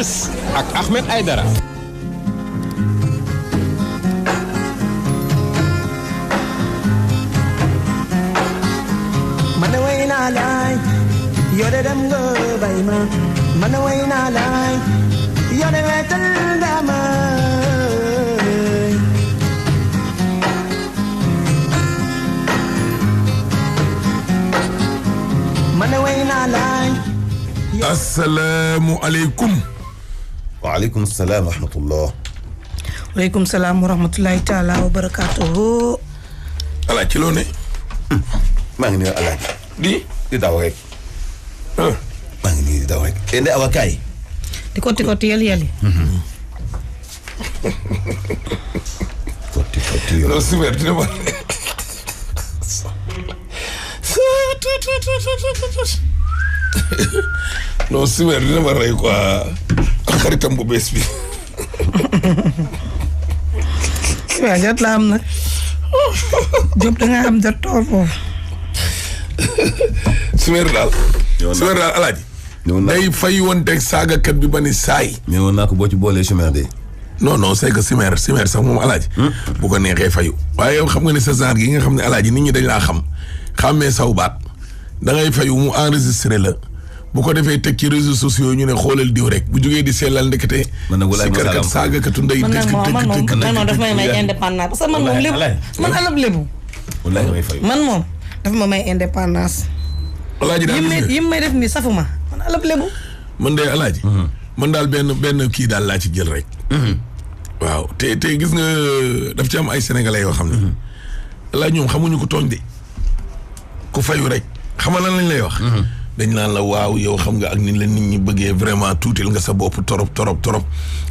Teuss ak Ahmed Aidara. Man way naa laay yore dem nga bay ma man way naa laay yore wetal nga ma man way naa laay. Assalaamu aleykum. waaleykum salaam wa rahmatullah. waaleykum salaam wa rahmatullahi taala wa barakaatuhu. Alaaji ci loo ne. maa ngi nii Alaaji. di daw rek. maa ngi nii di daw rek. kenn de awakaay. di koti yali yali. koti yali. non super dina ma. non super dina ma rey quoi ak xaritam bu bees bi. waaw jot la am nag. Diop da nga am jot tool foofu. Sumer daal Alaaji. day fay woon teg saagakat bi ba ni saay. mais woon naa ko boo ci boolee Sumer de. non c'est que Sumer sax moom Alaaji. bu ko neexee fayu. waaye yow xam nga ne sa genre gi nga xam ne Alaaji nit ñi dañ laa xàmmee saw baat da ngay fayu mu enregistré la bu ko defee teg ci réseaux sociaux ñu ne xoolal diw rek bu jógee di sellal ndekete. man nag walaay si karkat saagakatu ndey. man moom daf may may indépendance parce que man moom lébu man alab lébu. walaay may fayu man moom daf ma may indépendance. Alaaji daal yim may def nii safuma man alab lébu. man de Alaaji. man daal benn kii daal laa ci jël rek. waaw te gis nga daf ci am ay sénégalais yoo xam ne. Alaaji ñoom xamuñu ko tooñ de ku fayu rek xamal lan lañ lay wax. dañ naan la waaw yow xam nga ak ni la nit ñi bëggee vraiment tuutil nga sa bopp torop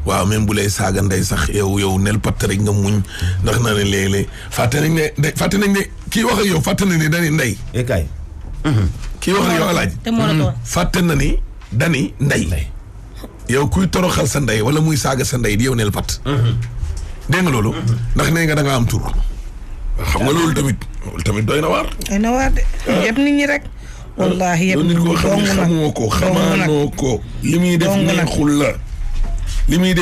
waaw même bu lay saaga ndey sax yow nel patt rek nga muñ ndax na ne léeg-léeg fàtte nañ ne kii wax ak yow fàtte na ni dani ndey. kay. kii wax ak yow Alaaji. te moo la doon fàtte na ni dani ndey. yow kuy toroxal sa ndey wala muy saaga sa ndey di yow nel patt. dégg nga loolu. ndax nee nga da nga am tur. xam nga loolu tamit doy na waar. doy na waar de. yëpp nit ñi rek. wallaahi yëpp nit ko xam ne xamoo ko xamaanoo ko li muy def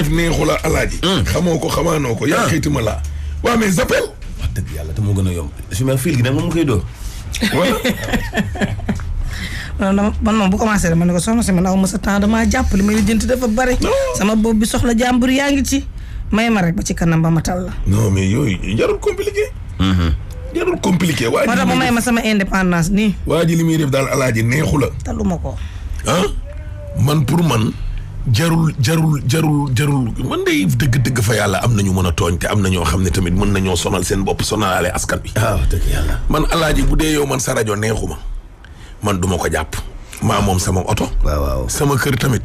neexul la Alaaji. xamoo ko xamaanoo ko yaa xiitima laa waaw mais zappel wax dëgg yàlla te moo gën a yomb Sumer fil gi nag moom mu koy dóor. man moom bu commencé man ne ko soxna si man aw ma sa temps damaa jàpp li may lijjanti dafa bari. sama bopp bi soxla jàmbur yaa ngi ci may ma rek ba ci kanam ba ma tal la. non mais yooyu jarul compliqué. jarul compliqué. waa ji moo tax ma may ma sama indépendance nii. waa ji li muy def daal Alaaji neexu la. taluma ko. man pour man jarul man day dëgg fa yàlla am nañu mën a tooñ te am na ñoo xam ne tamit mën nañoo sonal seen bopp sonalaale askan bi. waaw dëgg yàlla. man Alaaji bu dee yow man sa rajo neexuma man duma ko jàpp. maa moom sama oto. waaw sama kër tamit.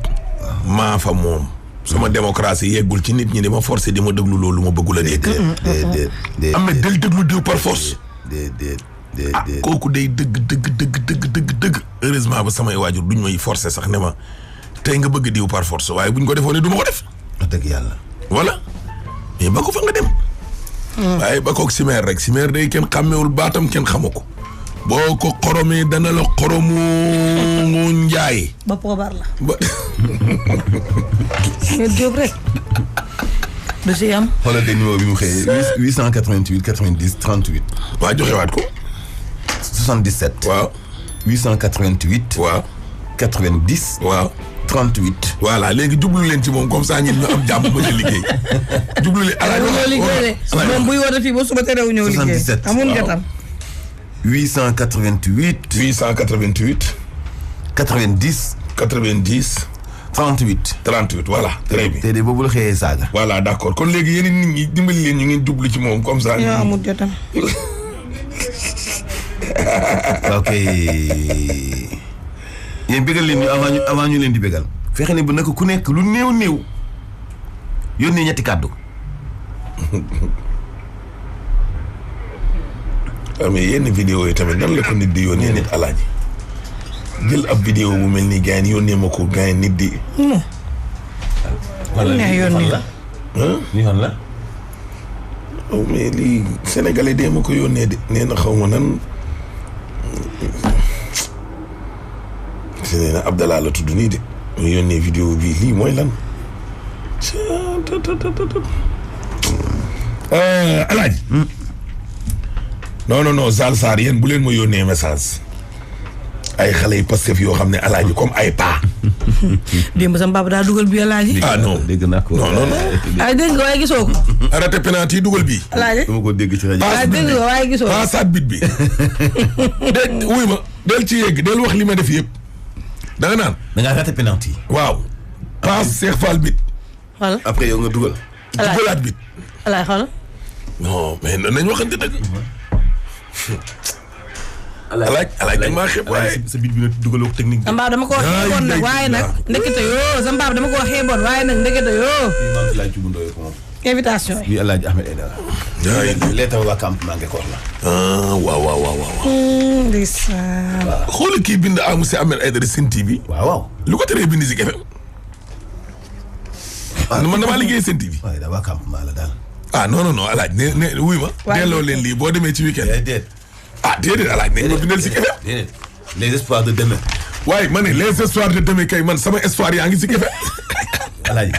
maa fa moom. sama démocratie yeggul ci nit ñi di ma forcé di ma déglu loolu ma bëggul a dégg. déedéet am na del déglu diw par force. déedéet kooku day dëgg heureusement ba samay waajur duñ may forcé sax ne ma tey nga bëgg diw par force waaye buñ ko defoon ne du ma ko def. wax dëgg yàlla. voilà mais ba ko fa nga dem. waaye ba koog Sumer rek Sumer day kenn xàmmewul baatam kenn xamu ko. boo ko xoromee dana la xoromu njaay. ba poobar la. ba. mais Diop rek. du si am. xoolal de numéro bi mu xëyee 888 90 38. waa joxewaat ko. 77. waaw. 888. waaw. 90. waaw. 38. voilà léegi jublu leen ci moom comme ça ñun ñu am jàmm ba ñu liggéey. jublu leen moom buy woote fii ba suba te rew ñëw liggéey. 77 amul ngatam. 888. 888. 90. 90. 38 voilà. très bien te de boobu la xëyee saaga. voilà d'accord kon léegi yeneen nit ñi dimbali leen ñu ngeen jublu ci moom comme ça. ñoo amul jotam. ok yéen bégal leen ñu avant ñu leen di bégal. fexe ne bu naka ku nekk lu néew yónnee ñetti kàddu. waaw mais yenn vidéo yi tamit nan la ko nit di yónnee nit Alaaji jël ab vidéo bu mel ni gars yi yónnee ma ko gars yi nit di. wala lii fan la. oh mais lii sénégalais dee ma ko yónnee de nee na xaw ma nan. nee na Abdallah la tudd nii de. mu yónnee vidéo bii lii mooy lan. Alaaji. non Zal Sarr yéen bu leen ma yónnee message. ay xale yu Pastef yoo xam ne Alaaji comme ay paa. démb sama papa daa dugal bi Alaaji. non dégg naa ko. non. ay dégg nga waaye gisoo ko. arrêté penalty dugal bii. Alaaji dama ko dégg ci rajo. ay dégg nga waaye gisoo ko. passaat bit bi. wuy ma del ci yegg del wax li ma def yëpp. da nga naan. da ngaa raté penalty. waaw. passe Cheikh Fall bit. xool après yow nga dugal. dugalaat bit. Alaaji xool. non mais nañ waxante dëgg. alaaj da maa xeeb waaye sa bit bi nag dugaloo technique bi. Zambaab dama ko xeeboon nag waaye nag ndekete yoo Zambaab dama ko xeeboon waaye nag ndekete yoo. invitation yi. bi El Hadj Ahmed Aidara. lettre waa campement Ngekor la. waaw. ndeysaan. xoolal kii bind monsieur Ahmed Aidara Sen TV. waaw. lu ko teree bind Zik FM. man damaa liggéey Sen TV. waaye da waa campement la daal. non alaaj ne wuy ma. delloo leen lii boo demee ci week-end. déedéet alaaj ne ma bindal Zik FM. déedéet les espoirs de demain. waaye ma ne les espoirs de demain kay man sama espoir yaa ngi Zik FM. Alaaji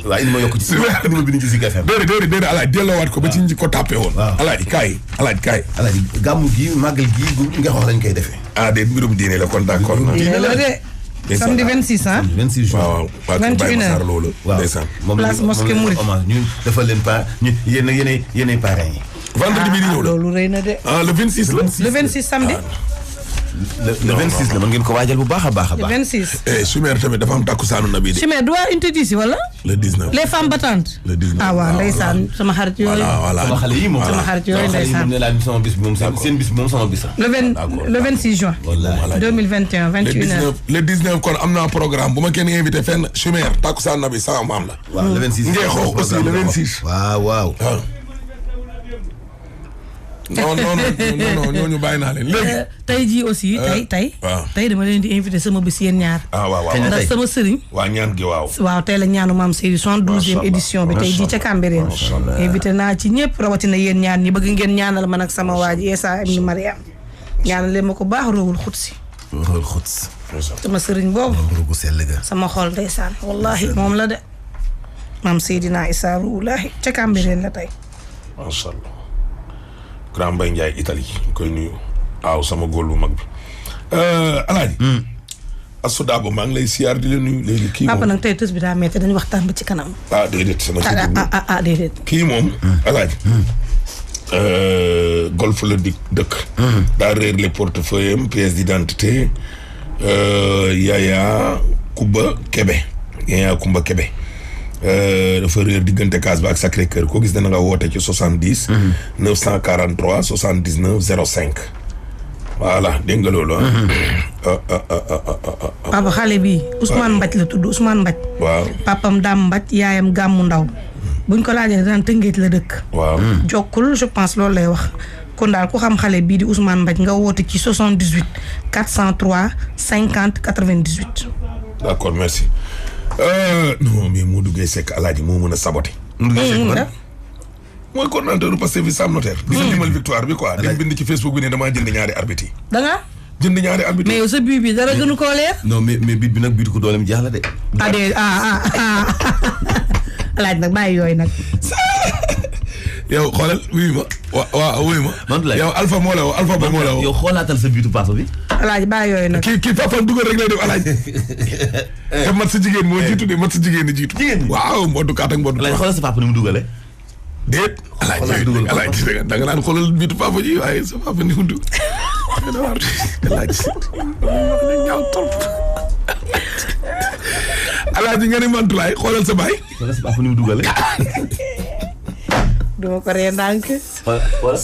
waaye il ma yokk ci ni ma bind ci Zik FM. déedéet alaaj delloowaat ko ba ci ñi ko tàppee woon. alaaj kaay. Alaaji gàmmu gi màggal gi nga wax lañ koy defee. déet mbirum diine la kon d'accord na. diine la de. samedi 26 ah. 26 juin waaw 21h loolu. ndeysaan place mosquée Mouride. ñu defal leen pas ñu yéenay parrain yi. vendredi bi di ñëw la loolu rëy na de. le 26 la. le 26 samedi. le 26 la mën ngeen ko waajal bu baax a baax. le 26. Chimère tamit dafa am takkusaanu nabi de. Chimère doit interdit wala. le 19. les femmes battantes. le 19 waaw ndeysaan sama xarit yooyu. voilà sama xale yi moom. sama xarit yooyu ndeysaan. ne laa sama bis bi moom seen bis bi moom sama bis la. le 26 juin. 2021 21h. le 19 kon am naa programme bu ma kenn invité fenn Chimère takkusaanu nabi sama maam la. waaw le 26. ngeen xoox aussi le 26. waaw. non ñooñu bàyyi naa leen léegi. tey jii aussi tey dama leen di invité sama bis yéen ñaar. waaw ndax sama sëriñ. waa ñaan gi waaw. waaw tey la ñaanu maam Seydi 72e édition bi tey jii ca Cambérène. invité naa ci ñëpp rawatina yéen ñaar ñi bëgg ngeen ñaanal man ak sama waa ji Essa ibn Mariam ñaanal leen ma ko baax roowul xutsi. sama sëriñ boobu. sama xol ndeysaan wallahi moom la de. maam Seydina Issa Rouhoullahi ca Cambérène la tey. macha allah. Grand Mbaye Ndiaye Italie koy nuyu waaw sama góor bu mag bi Alaaji Assou Dabo maa ngi lay siyaar di la nuyu léegi kii moom papa nag tey tës bi daa metti dañu waxtaan ba ci kanam déedéet sama déedéet kii moom Alaaji golf la dëkk daa réer les portefeuilles am pièce d'identité Yaya Kumba Kebe dafa réer diggante kaas ba ak Sacré-Cœur koo gis dana nga woote ci 70 943 79 05 voilà dégg nga loolu papa xale bi Ousmane Mbaj la tudd Ousmane Mbaj waaw papam Dame Mbaj yaayam Gàmmu Ndaw buñ ko laajee daan Tëngéej la dëkk waaw jokkul je pense loolu lay wax kon daal ku xam xale bii di Ousmane Mbaj nga woote ci 78 403 50 98 d'accord merci non mais Modou Gueye Seck Alaaji moo mën a saboté. mooy coordonnateur du Pastef Sam Notaire. di limal victoire bi quoi. dañ bind ci Facebook bi ne damaa jënd ñaari arbitre yi. da nga jënd ñaari arbitre mais yow sa bii bi dara gënu koo leer. non mais bit bi nag biitu ko dooleem jeex la de. Alaaji nag bàyyi yooyu nag. yow xoolal wuyu ma wuyu ma. yow Alpha moo la woo Alpha ba moo la woo. yow xoolaatal sa biitu papa bi. Alaaji bàyyi yooyu nag. kii papa dugal rek lay def Alaaji. te mat sa jigéen moo jiitu de mat sa jigéen jiitu. waaw moo dukkaat ak moo dukkaat. Alaaji xoolal sa papa ni mu dugalee. déet. Alaaji da nga naan xoolal biitu papa ji waaye sa papa ni mu dugg. Alaaji nga ne Mantulaay xoolal sa baay. xoolal sa papa ni mu dugalee. duma ko ree ndànk. xoolal.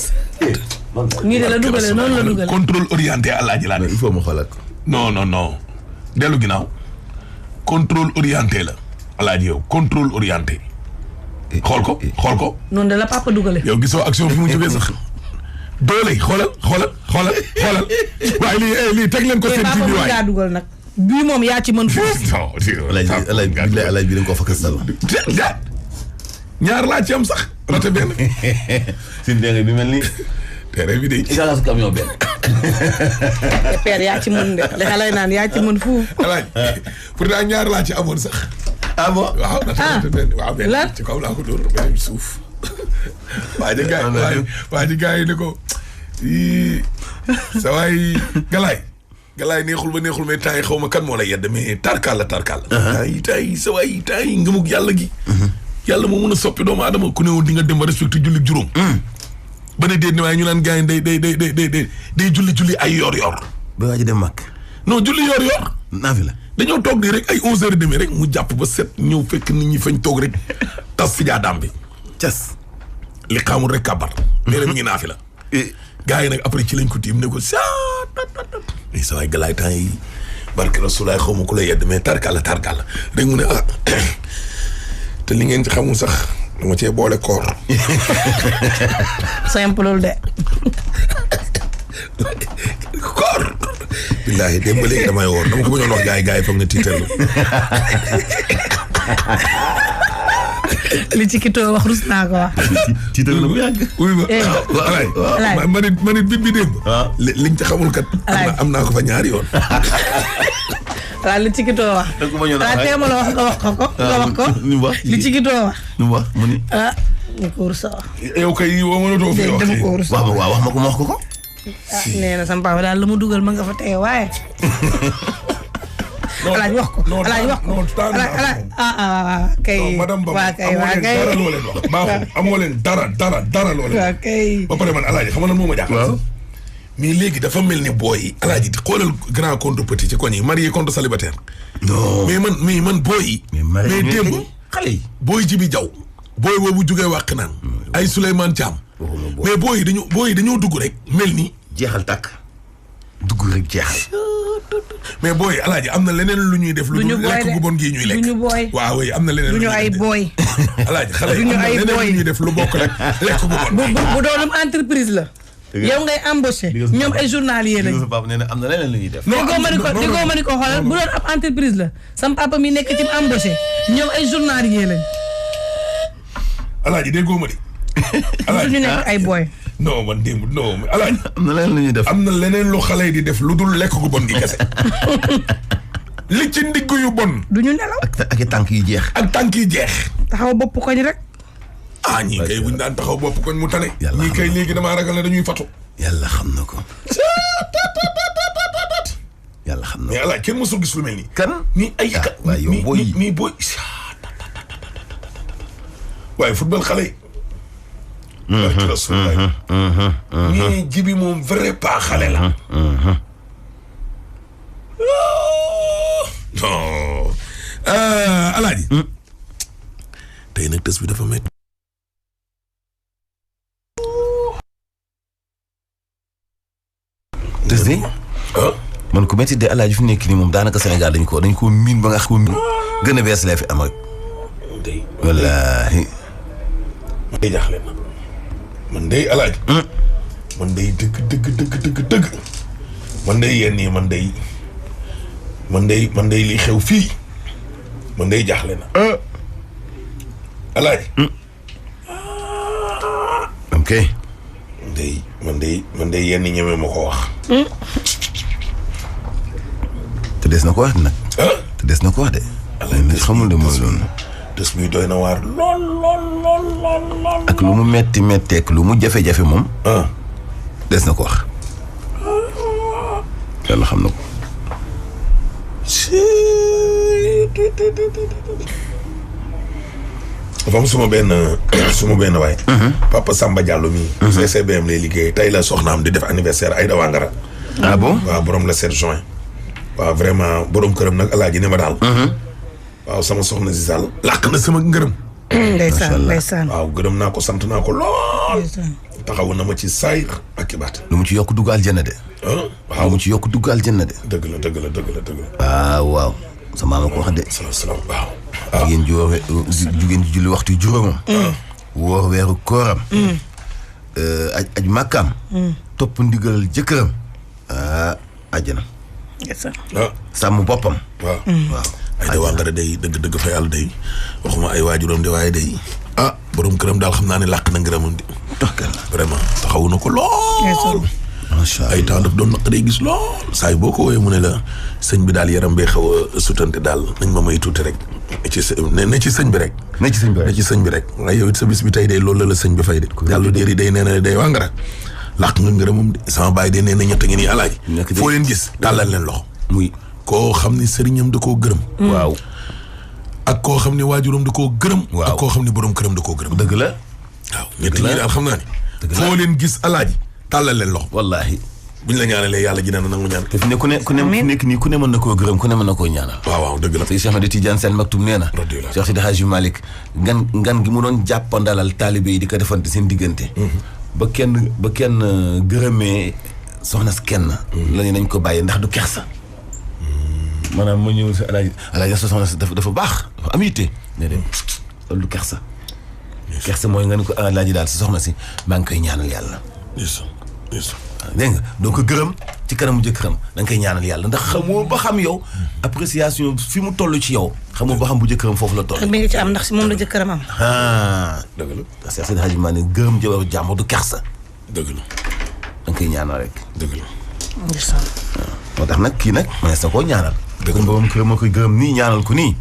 nii de la dugalee noonu la dugalee. contrôle orienté Alaaji laa. il faut ma xoolal. non. dellu ginnaaw. contrôle orienté la. Alaaji yow contrôle orienté. xool ko. noonu de la papa dugalee. yow gisoo action fi mu jógee sax. doole xoolal. waaye lii teg leen ko seen TV waay. gaa dugal nag. bii moom yaa ci mën foofu. Alaaji bi dañ koo fakk sal. ñaar laa ci am sax. rate benn. suñu dégg bi mel ni. terrain bi de. égalas camion benn. père yaa ci mën de li xale naan yaa ci mën fuuf. Alaaji pourtant ñaar laa ci amoon sax. ah bon waaw waaw benn ci kaw laa ko dóor benn suuf waa ji gars yi ne ko sa waay galaay neexul ba neexul mais temps yi xaw ma kan moo la yedd mais tarkal la tay sa waay tay ngëmug yàlla gi yàlla moo mën a soppi doomu aadama ku ne woon di nga dem ba respecté julli juróom ba ne déet ni waaye ñu naan gars yi day julli ay yor ba waa ji dem mag non julli yor naafi la dañoo toog di rek ay 11h30 rek mu jàpp ba 7 ñëw fekk nit ñi fañ toog rek tas fi jaadaam bi cas li xaamul rek kabar nee na mi ngi naafi la gars yi nag après ci lañ ko tiim ne ko sa waay galaay temps yi barke Rasulaay xaw ma ku la yedd mais tarkal la rek mu ne te li ngeen ci xamul sax dama cee boole koor simple de koor billaahi démb ba léegi damay woor dama ko bañoon wax gars yi foog na tiital li ci kitoo wax rus naa ko wax tiital na bu yàgg oui ma manit bi démb liñ ci xamul kat am naa ko fa ñaari yoon waaw li ci kitoo wax teema la wax nga wax ko li ci kitoo wax mu ni ñu ko rus a wax yow kay woo mënatoo fi wax waaw wax ma ko ma wax ko nee na sama papa daal la mu dugal ma nga fa tey waaye alaaj wax ko kay madame Ba amoo leen dara loo leen waa kay ba pare man alaaji xam nga moo ma jàppal mais léegi dafa mel ni booy yi alaaji xoolal grand contre petit ci koñ yi marié contre célibataire non mais man booy yi mais démb xale yi booy Jibi Jaw booy boobu jugee wàq naan ay Souleymane Thiam mais booy yi dañoo dugg rek mel ni jeexal tàkk dugg rek jeexal mais booy alaaji am na leneen lu ñuy def lu dul lekk gu bon gii ñuy lekk duñu booy waaw oui am na leneen duñu ay booy alaaji xale yi am na leneen lu ñuy def lu bokk rek lekk gu bon bu doonum entreprise la yow ngay embauché ñoom ay journalier lañu papa nee na am na leneen lu ñuy def déggoo ma ni ko xoolal bu doon ab entreprise la sam papa mi nekk ci embauché ñoom ay journalier lañu alaaji déggoo ma di ñu nekk ay booy non man démb non alaaji am na leneen lu ñuy def am na leneen lu xale yi di def lu dul lekk gu bon gi kese li ci ndigg yu bon duñu nelaw ak tànk yi jeex ak tànk yi jeex taxaw bopp koñ rek ñii kay buñ daan taxaw bopp koñ mu tane ñii kay léegi damaa ragal ne dañuy fatu yàlla xam na ko yàlla xam na ko mais alaaji kenn mësul gis lu mel nii kan nii ay waaye yow booy nii booy waaye football xale yi waaye ci Rasulullah nii Jibi moom vrai pas xale la non alaaji tey nag tës bi dafa métti tës de man ku métti de alaaji fi nekk nii moom daanaka Sénégal dañ ko miin ba nga xam gën a bees lee fi am rek wallaahi day jaaxle na man day alaaji man day dëgg man day yenn yi man day li xew fii man day jaaxle na alaaji ok man day yenn ñeme ma ko wax te des na ko wax nag te des na ko wax de alaaji xamul de mooy loolu des bi doy na waar lool ak lu mu metti ak lu mu jafe-jafe moom des na ko wax yàlla xam na ko dafa am suma benn waay Papa Samba Diallo mii CCBM lay liggéey tey la soxnaam di def anniversaire Aïda Wangara ah bon waaw borom la 7 juin waaw vraiment borom këram nag alaaji ne ma daal waaw sama soxna si Sall làq na sama ngërëm ndeysaan waaw gërëm naa ko sant naa ko lool taxawu na ma ci saayir ak i baat lu mu ci yokk dugg aljanna de waaw lu mu ci yokk dugg aljanna de dëgg la waaw sama maama ko wax de salaam waaw jigéen ji julli waxtu juróomam woor weeru kooram aj màkkaam topp ndigal jëkkëram àjjana sàmm boppam waaw Aïda Wangara day dëgg fa yàlla day waxuma ay waajuram de waaye day borom këram daal xam naa ne làq na ngërëmam di toxkal vraiment taxawu na ko lool macha allah ay temps daf doon naqaree gis lool saa yi boo ko wooyee mu ne la sëñ bi daal yaram bee xaw a sutante daal nañ ma may tuuti rek ne ci sëñ bi rek ne ci sëñ bi rek ne ci sëñ bi rek waaye yow it sa bis bi tey de loolu la sëñ bi fay de yàlla déeri day nee na day wàngara làq nga ngërëm moom de sama baay de nee na ñett ngi nii alaaji foo leen gis tàllal leen loxo muy koo xam ne sëriñam da koo gërëm waaw ak koo xam ne waajuram da koo gërëm ak koo xam ne borom këram da koo gërëm dëgg la waaw ñett ñi daal xam naa ni foo leen gis alaaji tàllal leen loxo wallaahi buñ la ñaanalee yàlla ji dana nangu ñaan te fi ne ku nekk nii ku ne mën na koo gërëm ku ne mën na koo ñaanal waaw dëgg la tey Cheikh Ahmed Tidiane Sène Maktoum nee na Cheikh Sidi Hadji Malick ngan gi mu doon jàppandalal taalibe yi di ko defante seen diggante ba kenn gërëmee soxna si kenn la nañ ko bàyyi ndax du kersa maanaam ma ñëw si alaaji sa soxna si dafa baax dafa am yitte ne de loolu du kersa mooy nga ne ko alaaji daal si soxna si maa ngi koy ñaanal yàlla dégg nga doo ko gërëm ci kanamu jëkkëram da nga koy ñaanal yàlla ndax xamoo ba xam yow appréciation fi mu toll ci yow xamoo ba xam bu jëkkëram foofu la toll. mi ngi ci am ndax si moom la jëkkëram am. dëgg la. parce que Seydi Hadji Malick gërëm jabaru jàmbur du kersa. dëgg la. da nga koy ñaanal rek. dëgg la. moo tax nag kii nag ma sa koo ñaanal. dëgg la borom kër moo koy gërëm nii ñaanal ko nii.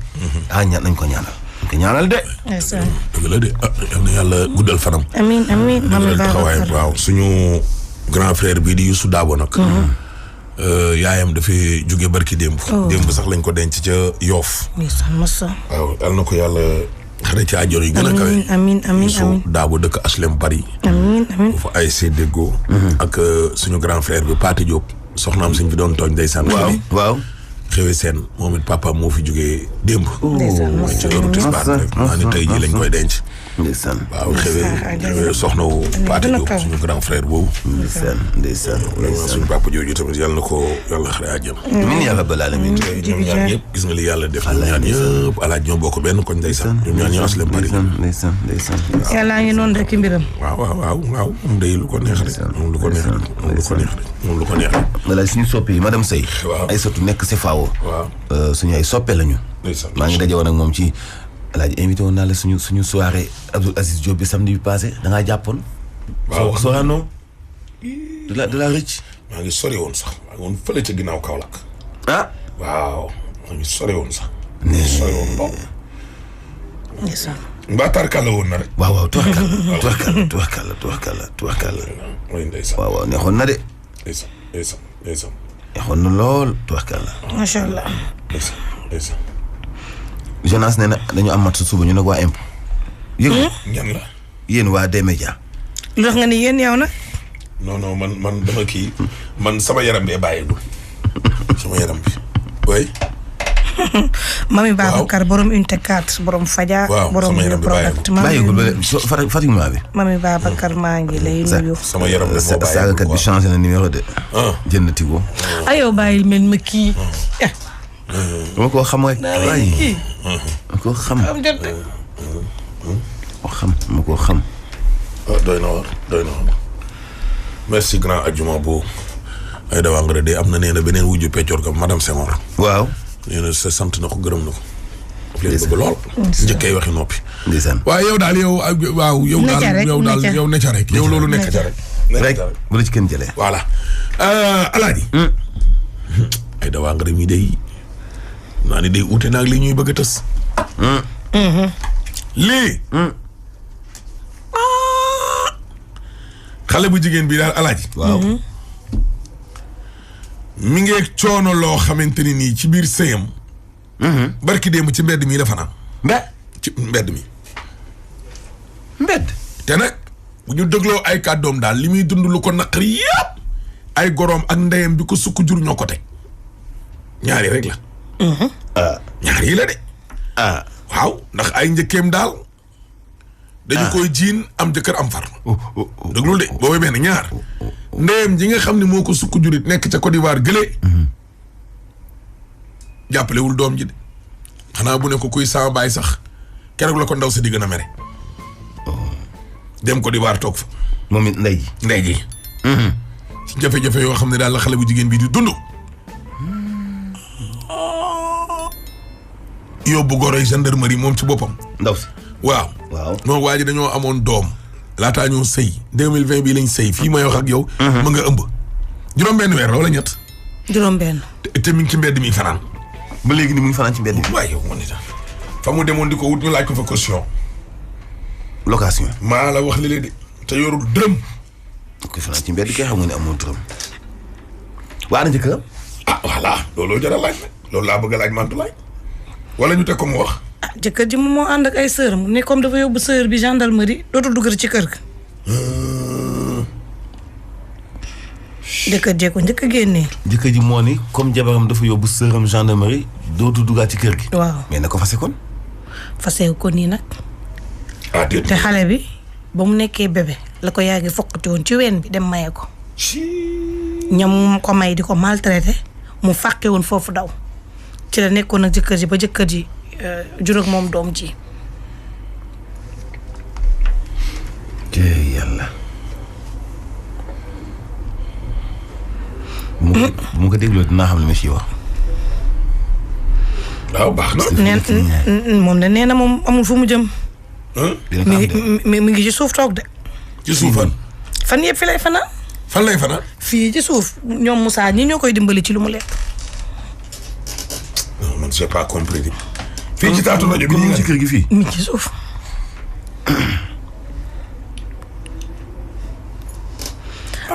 nañ ko ñaanal. nañ ko ñaanal de. dëgg la de yal na yàlla guddal fanam. amiin amiin guddal taxawaayam waaw suñu grand frère bii di Youssou Dabo nag. yaayam dafay jóge barki démb. démb sax lañ ko denc ca Yoff. waaw yal na ko yàlla xare ci àjjana yi gën a kawe. amiin amiin Youssou Dabo dëkk HLM Paris. amiin amiin foofu ay séddégoo. ak suñu grand frère bi Pathé Diop. soxnaam suñ fi doon tooñ ndeysaan. waaw. xewe seen moom it papa moo fi jógee démb. mooy ci heure tisbaar rek maa ne tey jii lañ koy denc. ndeysaan waaw xewe soxna wu Pathé Diop suñu grand frère boobu. ndeysaan vraiment suñu papa jooju tamit yàlla na ko yàlla xare àjjana. amiin yàlla balaa amiin. ñoom ñaar ñëpp gis nga li yàlla def ñoom ñaar ñëpp alaaj ñoo bokk benn koñ ndeysaan ñoom ñaar ñoo aslam bari. ndeysaan yàlla ngi noonu rek mbiram. waaw moom day lu ko neex rek moom lu ko neex rek moom lu ko neex rek. wala suñu soppi madame Seye. waaw ay sotu nekk si faawo. waaw suñu ay soppe lañu. maa ngi daje woon ak moom ci alaaji invité woon naa la suñu soirée Abdoul Aziz Diop bi samedi bi passé da ngaa jàppoon. waaw Sorano. de la rëcc. maa ngi sori woon sax maa ngi woon fële ca ginnaaw Kaolack. waaw maa ngi sori woon sax. sori woon lool. mbaa tarkalla woon na rek. waaw tuwarkalla. mooy ndeysaan. waaw neexoon na de. ndeysaan. neexoon na lool tuwarkalla. macha allah. ndeysaan. Jonas nee na dañu am mat suba ñu nag waa impôt. yëg ñan la. yéen waa D-Média. lu tax nga ni yéen yow nag. non man dama kii man sama yaram bee bàyyiwul sama yaram bi. oui. Mami Babacar borom unité 4 borom Fadia. borom sama yaram bi product. bàyyiwul ba Fatima bi. Mami Babacar maa ngi lay nuyu. sama yaram bi moo bàyyiwul saagakat bi changé na numéro de. jënd Tigo. ayoo bàyyi mel ma kii. dama koo xam rek. waaye dama koo xam. dama koo xam. doy na waar. merci grand adjuma bu ay dawangare de am na nee na beneen wujju peccoor ka madame Senghor. waaw. nee na sa sant na ko gërëm na ko. daf leen bëgg lool. njëkkee waxi noppi. ndeysaan. waaye yow daal yow necca rek yow loolu nekk ca rek. rek bu la ci kenn jëlee. voilà alaaji. ay dawangare mi day naa ni day uute naag li ñuy bëgg a tës. lii. xale bu jigéen bi daal alaaji. waaw. mi ngi coono loo xamante ni nii ci biir sëyam. barki démb ci mbedd mi la fanaan. ci mbedd mi. te nag bu ñu dégloo ay kàddoom daal li muy dund lu ko naqari yëpp ay goroom ak ndeyam bi ko sukk jur ñoo ko teg ñaari rek la. ñaari yi la de. waaw ndax ay njëkkeem daal. dañu koy jiin am jëkkër am far. déglul de boobu benn ñaar. ndeyam ji nga xam ne moo ko sukk jurit nekk ca Côte d'Ivoire gëlee. jàppalewul doom ji de. xanaa bu ne ko kuy sama baay sax keroog la ko ndaw sa di gën a mere. dem Côte d'Ivoire toog fa. moom it ndey ji. ci jafe-jafe yoo xam ne daal la xale bu jigéen bii di dund. yóbbu goroy gendarmerie moom ci boppam. ndaw si. waaw. moom waa ji dañoo amoon doom. laataa ñoo sëy 2020 bii lañ sëy fii may wax ak yow. ma nga ëmb. juróom-benn weer la wala ñett. juróom-benn. te mi ngi ci mbedd mi fanaan. ba léegi ni mu ngi fanaan ci mbedd mi. waaye yow man itam fa mu demoon di ko wut ñu laaj ko fa caution. location. maa la wax li de te yorul dërëm. ko fanaan ci mbedd kay xam nga ne amoo dërëm. waa na njëkkëram. ah voilà looloo jar a laaj nag loolu laa bëgg a laaj Mantou laaj wala ñu teg ko mu wax. ah jëkkër ji moom moo ànd ak ay sœuram ne comme dafa yóbbu sœur bi gendarmerie dootul dugg ci kër ga. jëkkër jee ko njëkk a génnee. jëkkër ji moo ni comme jabaram dafa yóbbu sëram gendarmerie dootul duggaat ci kër gi. waaw mais na ko fase kon. fasewu ko nii nag. ah déedéet te xale bi ba mu nekkee bébé la ko yaa ngi foqati woon ci ween bi dem maye ko. ñam ko may di ko maltraité mu fàqe woon foofu daw ci la nekkoon ak jëkkër ji ba jëkkër ji jur ak moom doom ji. yàlla. mu ko dégloo dinaa xam ne ma ciy wax. waaw baax na. moom de nee na moom amul fu mu jëm. dina ko am de mi ngi ci suuf toog de. ci suufan. fan yëpp fi lay fanaan. fan lay fanaan. fii ci suuf ñoom Moussa ñi ñoo koy dimbali ci lu mu lekk. non man j'ai pas compris. fii ci taatu rajo bi ñu ci kër gi fii. mi ngi ci suuf.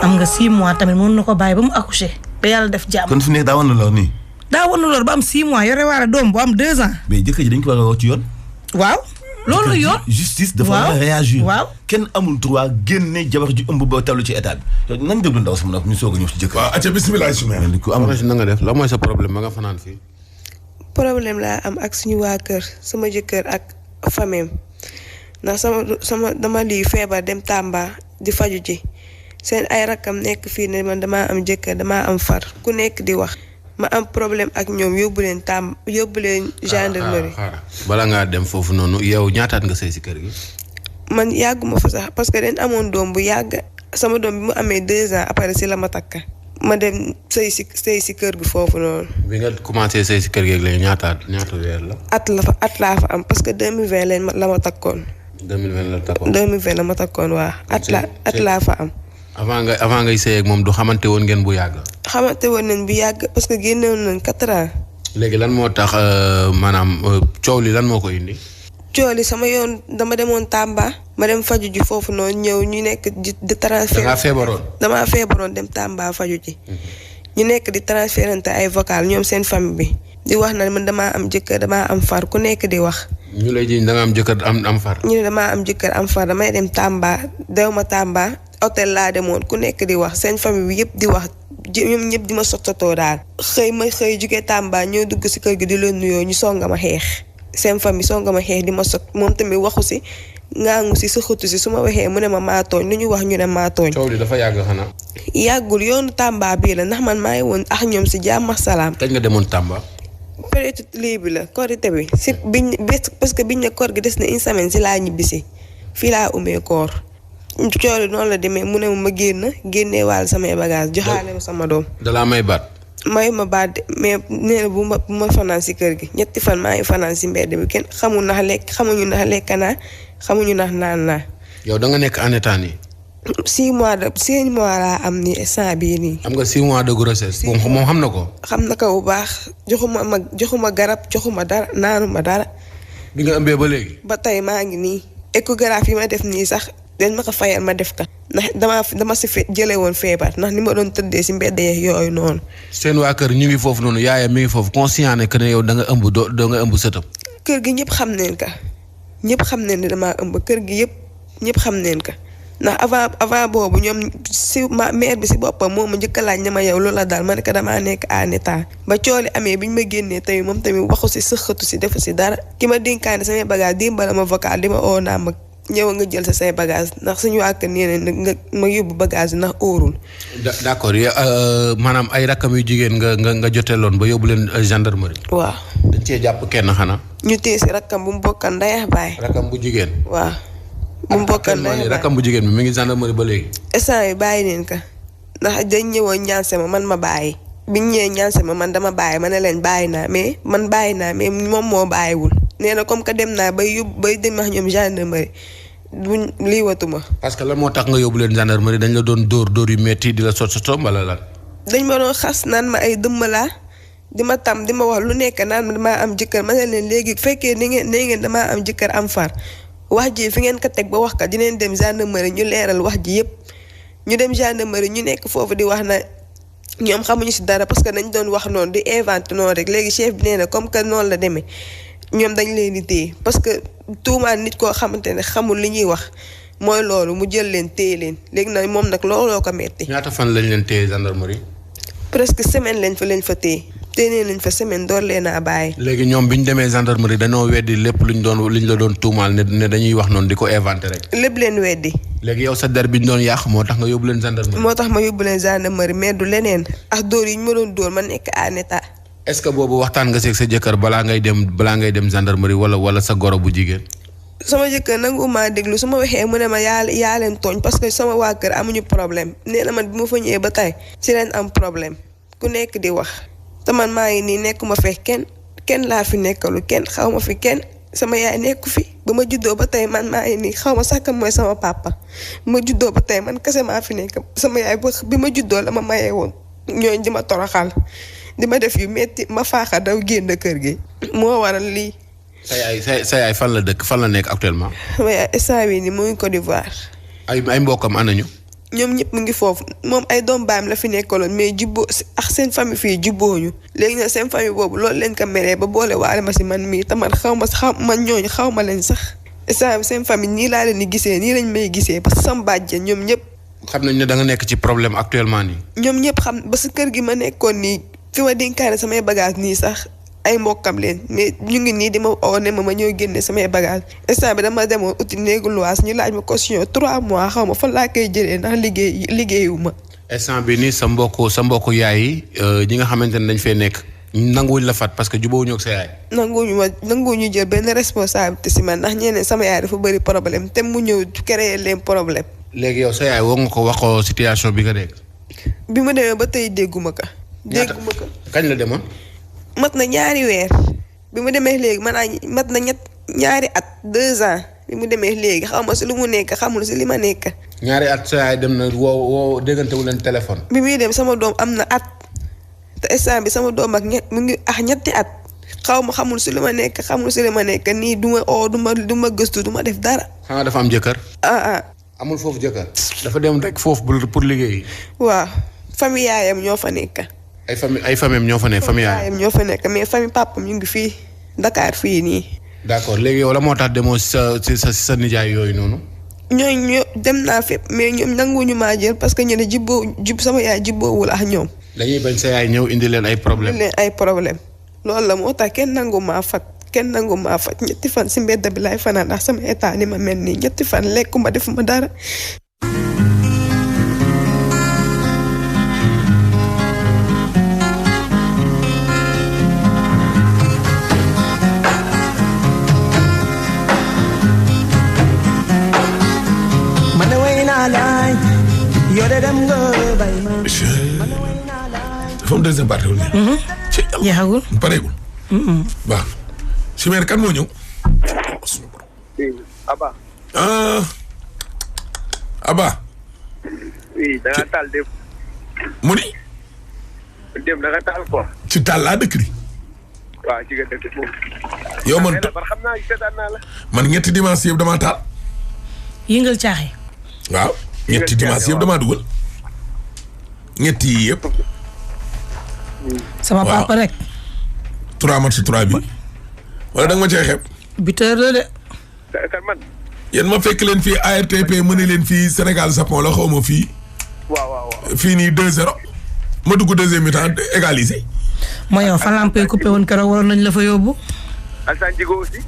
am nga 6 mois tamit mën na ko bàyyi ba mu accouché ba yàlla def jàmm. kon fi nekk daa wan na lor nii. daa wan lor ba am 6 mois yore waale doom bu am 2 ans. mais jëkkër ji dañ ko war a wax ci yoon. waaw loolu yoon. justice dafa war a réagir. waaw kenn amul droit génne jabar ji ëmb ba tallu ci état bi. nañ déglu ndaw sama nag ñu soog a ñëw ci jëkkër. waaw acca bismillah Soumère. ku am na nga def la mooy sa problème ma nga fanaan fii. problème laa am ak suñu waa kër sama jëkkër ak famille ndax sama dama lii feebar dem Tamba di faju ji seen ay rakkam nekk fii ne man damaa am jëkkër damaa am far ku nekk di wax ma am problème ak ñoom yóbbu leen gendarmerie. bala ngaa dem foofu noonu yow ñaataat nga sëy si kër gi. man yàgguma fa sax parce que dañ amoon doom bu yàgg sama doom bi mu amee 2 ans après si la ma takka ma dem sëy si kër gi foofu noonu. bi nga commencé sëy si kër gi léegi ñaata weer la. at laa fa am parce que 2020 leen la ma takkoon. 2020 la takkoon 2020 la ma takkoon waa at laa fa am. avant ngay sëy ak moom du xamante woon ngeen bu yàgg. xamante woon nañ bu yàgg parce que génnewoon nañ 4 ans. léegi lan moo tax maanaam coow li lan moo ko indi. coow li sama yoon dama demoon Tamba ma dem faju ji foofu noonu ñëw ñu nekk di transfert. da ngaa feebaroon. damaa feebaroon dem Tamba faju ji. ñu nekk di transférante ay vocal ñoom seen famille bi. di wax na man damaa am jëkkër damaa am far ku nekk di wax. ñu lay jiñ da nga am jëkkër am far. ñu ne damaa am jëkkër am far damay dem Tamba dew ma Tamba hôtel laa demoon ku nekk di wax seen famille bi yëpp di wax ñoom ñëpp di ma sottotoo daal. xëy jóge Tamba ñëw dugg si kër gi di leen nuyoo ñu songa ma xeex. seen famille songa ma xeex di ma sot moom tamit waxu si ngaangu si sa xëtu si su ma waxee mu ne ma maa tooñ lu ñu wax ñu ne maa tooñ. coow li dafa yàgg xanaa. yàggul yoonu Tamba bii la ndax man maa ngi woon ak ñoom si jàmm ak salaam. kañ nga demoon Tamba. période lii bi la korité bi si parce que biñ ne koor gi des na une semaine si laa ñibbisi fii laa umee koor coow li noonu la demee mu ne ma génnee waal samay bagage joxaale ma sama doom. dalaa may baat. may ma baat mais nee na bu ma fanaan si kër gi 3 fan maa ngi fanaan si mbedd bi kenn xamuñu ndax lekk naa xamuñu ndax naan naa. yow da nga nekk en état nii. 6 mois laa am ni instant bii nii. am nga 6 mois de grossesse. moom xam na ko. xam na ko bu baax joxuma garab joxuma dara naanuma dara. bi nga ëmbee ba léegi. ba tey maa ngi nii échographie yi ma def nii sax dañ ma ko fayal ma def ko ndax dama si jëlee woon feebar ndax ni ma doon tëddee si mbedd yooyu noonu. seen waa kër ñu ngi foofu noonu yaayam mi ngi foofu conscient ne que ne yow da nga ëmb doo nga ëmb sëtam. kër gi ñëpp xam neen ka ñëpp xam neen ne damaa ëmb kër gi yëpp ñëpp xam neen ka ndax avant boobu ñoom si mère bi si boppam moo ma njëkk a laaj ne ma yow loola daal ma ne ko damaa nekk en état ba cooli amee biñ ma génnee tamit moom tamit waxu si sëxatu si defu si dara ki ma dénkaane samay bagage dimbala ma vocal di ma oo naa ma ñëw nga jël sa say bagage ndax suñu waa kër nee na nga ma yóbbu bagage ndax óorul. d'accord maanaam ay rakkam yu jigéen nga joteeloon ba yóbbu leen gendarmerie. waaw. dañ cee jàpp kenn xanaa. ñu téye si rakkam bu mu bokkal ndey ak baay. rakkam bu jigéen. waaw. bu mu bokkal ndey ak baay rakkam bu jigéen bi mi ngi gendarmerie ba léegi. instant yi bàyyi neen ka ndax dañ ñëwoon ñaanse ma man ma bàyyi biñ ñëwee ñaanse ma man dama bàyyi ma ne leen bàyyi naa mais moom moo bàyyiwul. nee na comme que dem naa bay dem ak ñoom gendarmerie duñ lii watuma. parce que lan moo tax nga yóbbu leen gendarmerie dañ la doon dóor yu metti di la sot wala lan. dañ ma doon xas naan ma ay dëmm laa di ma tam di ma wax lu nekk naan ma damaa am jëkkër ma ne leen léegi bu fekkee ni ngeen damaa am jëkkër am far wax ji fi ngeen ko teg ba wax ka dineen dem gendarmerie ñu leeral wax ji yëpp ñu dem gendarmerie ñu nekk foofu di wax na ñoom xamuñu si dara parce que dañ doon wax noonu di inventé noonu rek léegi chef bi nee na comme que noonu la demee ñoom dañ leen di téye parce que tuumaan nit koo xamante ne xamul li ñuy wax mooy loolu mu jël leen téye leen léegi nag moom nag looloo ko metti. ñaata fan lañ leen téye gendarmerie. presque semaine lañ fa téye téye nañ fa semaine door leen a bàyyi. léegi ñoom bi ñu demee gendarmerie dañoo weddi lépp luñ la doon tuumaal ne dañuy wax noonu di ko inventé rek. lépp leen weddi. léegi yow sa der bi ñu doon yàq moo tax nga yóbbu leen gendarmerie. moo tax ma yóbbu leen gendarmerie mais du leneen ak dóor yi ñu ma doon dóor ma nekk en état. est-ce que boobu waxtaan nga seeg sa jëkkër balaa ngay dem gendarmerie wala sa goro bu jigéen. sama jëkkër nangu maa déglu su ma waxee mu ne ma yaa leen tooñ parce que sama waa kër amuñu problème nee na man bi ma fa ñëwee ba tey si leen am problème ku nekk di wax te man maa ngi nii nekkuma fee kenn laa fi nekkalu kenn xaw ma fi kenn sama yaay nekku fi ba ma juddoo ba tey man maa ngi nii xaw ma sax kan mooy sama papa bi ma juddoo ba tey man kese maa fi nekk sama yaay bi ma juddoo la ma mayee woon ñooñ di ma toroxal di ma def yu metti ma faaxa daw génn kër gi moo waral lii. sa yaay fan la dëkk fan la nekk actuellement. sama yaay instant bii nii mu ngi Côte d'Ivoire. ay mbokkam anañu. ñoom ñëpp mu ngi foofu moom ay doom baam la fi nekkaloon mais jubboo ak seen famille fii jubbooñu léegi nag seen famille boobu loolu leen ko meree ba boole waale ma si man mii te man man ñooñu xaw ma leen sax instant seen famille nii laa leen di gisee nii lañ may gisee parce que sama bàjjen ñoom ñëpp. xam nañ ne da nga nekk ci problème actuellement nii. ñoom ñëpp xam ba si kër gi ma nekkoon nii fi ma dénkaane samay bagage nii sax ay mbokkam leen mais ñu ngi nii di ma oo ne ma ñëw génne samay bagage instant bi dama demoon uti néegu luwaas ñu laaj ma caution 3 mois xaw ma fan laa koy jëlee ndax liggéeyu ma. instant bi nii sa mbokk yaay yi ñi nga xamante ne dañ fee nekk nanguwuñ la fat parce que jubóowuñu ak sa yaay. nanguwuñu jël benn responsabilité si man ndax ñeneen sama yaay dafa bëri problème te mu ñëw créer leen problème. léegi yow sa yaay woo nga ko wax ko situation bi nga nekk. bi ma demee ba tey dégguma ko. kañ la demoon. mat na ñaari weer bi mu demee léegi mat na ñaari at 2 ans bi mu demee léegi xaw ma si lu mu nekk xamul si li ma nekk. ñaari at sa yaay dem na woo déggante wu leen téléphone. bi muy dem sama doom am na at te instant bi sama doom mu ngi ñetti at xamul si li ma nekk nii du ma oo du ma gëstu du ma def dara. xanaa dafa am jëkkër. amul foofu jëkkër. dafa dem rek foofu pour liggéey. waaw famille yaayam ñoo fa nekk. ay famille ñoo fa nekk famille yaayam ñoo fa nekk mais famille papam ñu ngi fii Dakar fii nii. d'accord léegi yow la moo tax demoo sa nijaay yooyu noonu. ñooñu dem naa fépp mais ñoom nanguwuñu maa jël parce que ñu ne sama yaay jibboowul ak ñoom. dañuy bañ sa yaay ñëw indi leen ay problème loolu la moo tax kenn nangu maa fat ñetti fan si mbedd bi laay fanaan ndax sama état ni ma mel nii ñetti fan lekkuma defuma dara. dafa am deuxième partie wala. jeexagul. pareegul. baax si meer kan moo ñëw. Aba. Aba. oui da nga taal dem. mu ni. dem da nga taal quoi. ci taal laa dëkk di. waaw ci nga dëkk foofu. yow man xam naa seetaan naa la. man ñetti dimanche yëpp damaa taal. yëngal caaxi. waaw ñetti dimanche yëpp damaa dugal. ñetti yi yëpp. sama papa rek. 3 match 3 bi. wala da nga ma cee xeeb. buteur la de. kan man. yéen ma fekk leen fii ARTP mëne leen fii Sénégal Japon la xaw ma fii. waaw. fii nii 2-0. ma dugg deuxième mi-temps égalisé. ma yow fa lampe coupé woon keroog waroon nañ la fa yóbbu. Alassane Djigo aussi.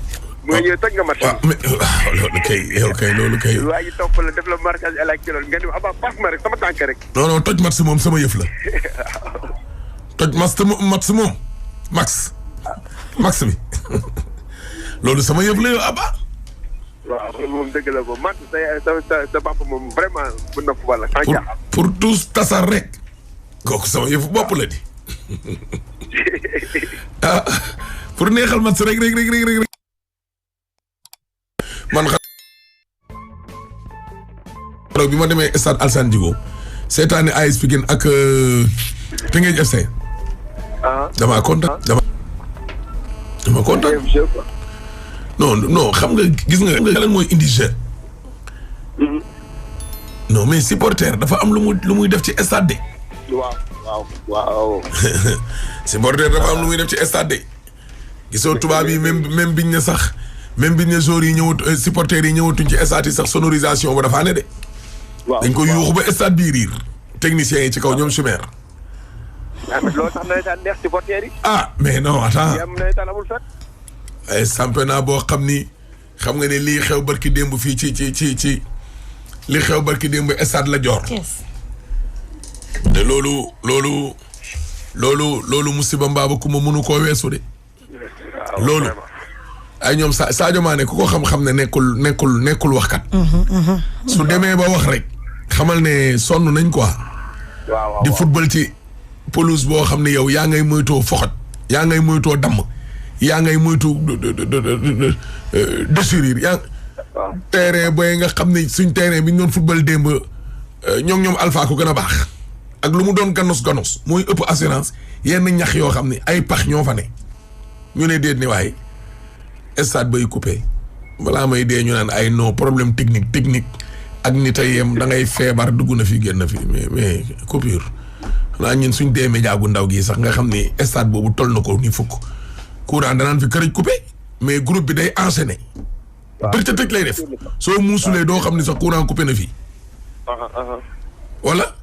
mu ngi ñëw toj nga match. waaw mais loolu kay. waa ji topp la def la marquage électoral nga dem Aba passe ma rek sama tànk rek. non toj match moom sama yëf la. toj match moom max bi loolu sama yëf la yow Aba. waaw moom dëgg la ko man sa papa moom vraiment mën na football la. pour tous tasar rek. kooku sama yëfu bopp la di. pour neexal match rek. man xam bi ma demee stade Alassane Djigo seetaani AS Pikine ak Teungueth FC. damaa kontaan dama kontaan. non xam nga gis nga lan mooy indi jeu. non mais supporter dafa am lu muy def ci stade de. waaw. supporter dafa am lu muy def ci stade de. gisoo tubaab yi même biñ ne sax même biñ ne joueurs yi ñëwut supporters yi ñëwatuñ ci stade yi sax sonorisation ba dafa ne de. dañ ko yuuxu ba stade bii riir. techniciens yi ci kaw ñoom Chimère. loolu tax nawetaan neex supporters yi. mais non attends. yam nawetaan amul fekk. ay championnat boo xam ni xam nga ne lii xew barki démb fii ci li xew barki démb stade la Dior. te loolu musiba mbaaba ku ma mënu koo weesu de. loolu ay ñoom Sadio Mané ku ko xam-xam ne nekkul waxkat. su demee ba wax rek xamal ne sonn nañ quoi. di football ci pelouse boo xam ne yow yaa ngay moytoo foxat yaa ngay moytoo damm yaa ngay moytu déchirir yaa terrain booy nga xam ne suñ terrain bi ñu doon football démb ñoom Alpha ko gën a baax ak lu mu doon ganos mooy ëpp assurance yenn ñax yoo xam ne ay pax ñoo fa ne ñu ne déet ni waaye stade bay coupé balaa may dee ñu naan ay non problème technique ak nit a yem da ngay feebar dugg na fi génn fi mais coupure xanaa ñun suñ dee média gu ndaw gi sax nga xam ni stade boobu toll na ko ni fukk courant danaan fi kërëj coupé mais groupe bi day enchaîné. waaw tëj lay def soo muusulee doo xam ni sax courant coupé na fii. wala.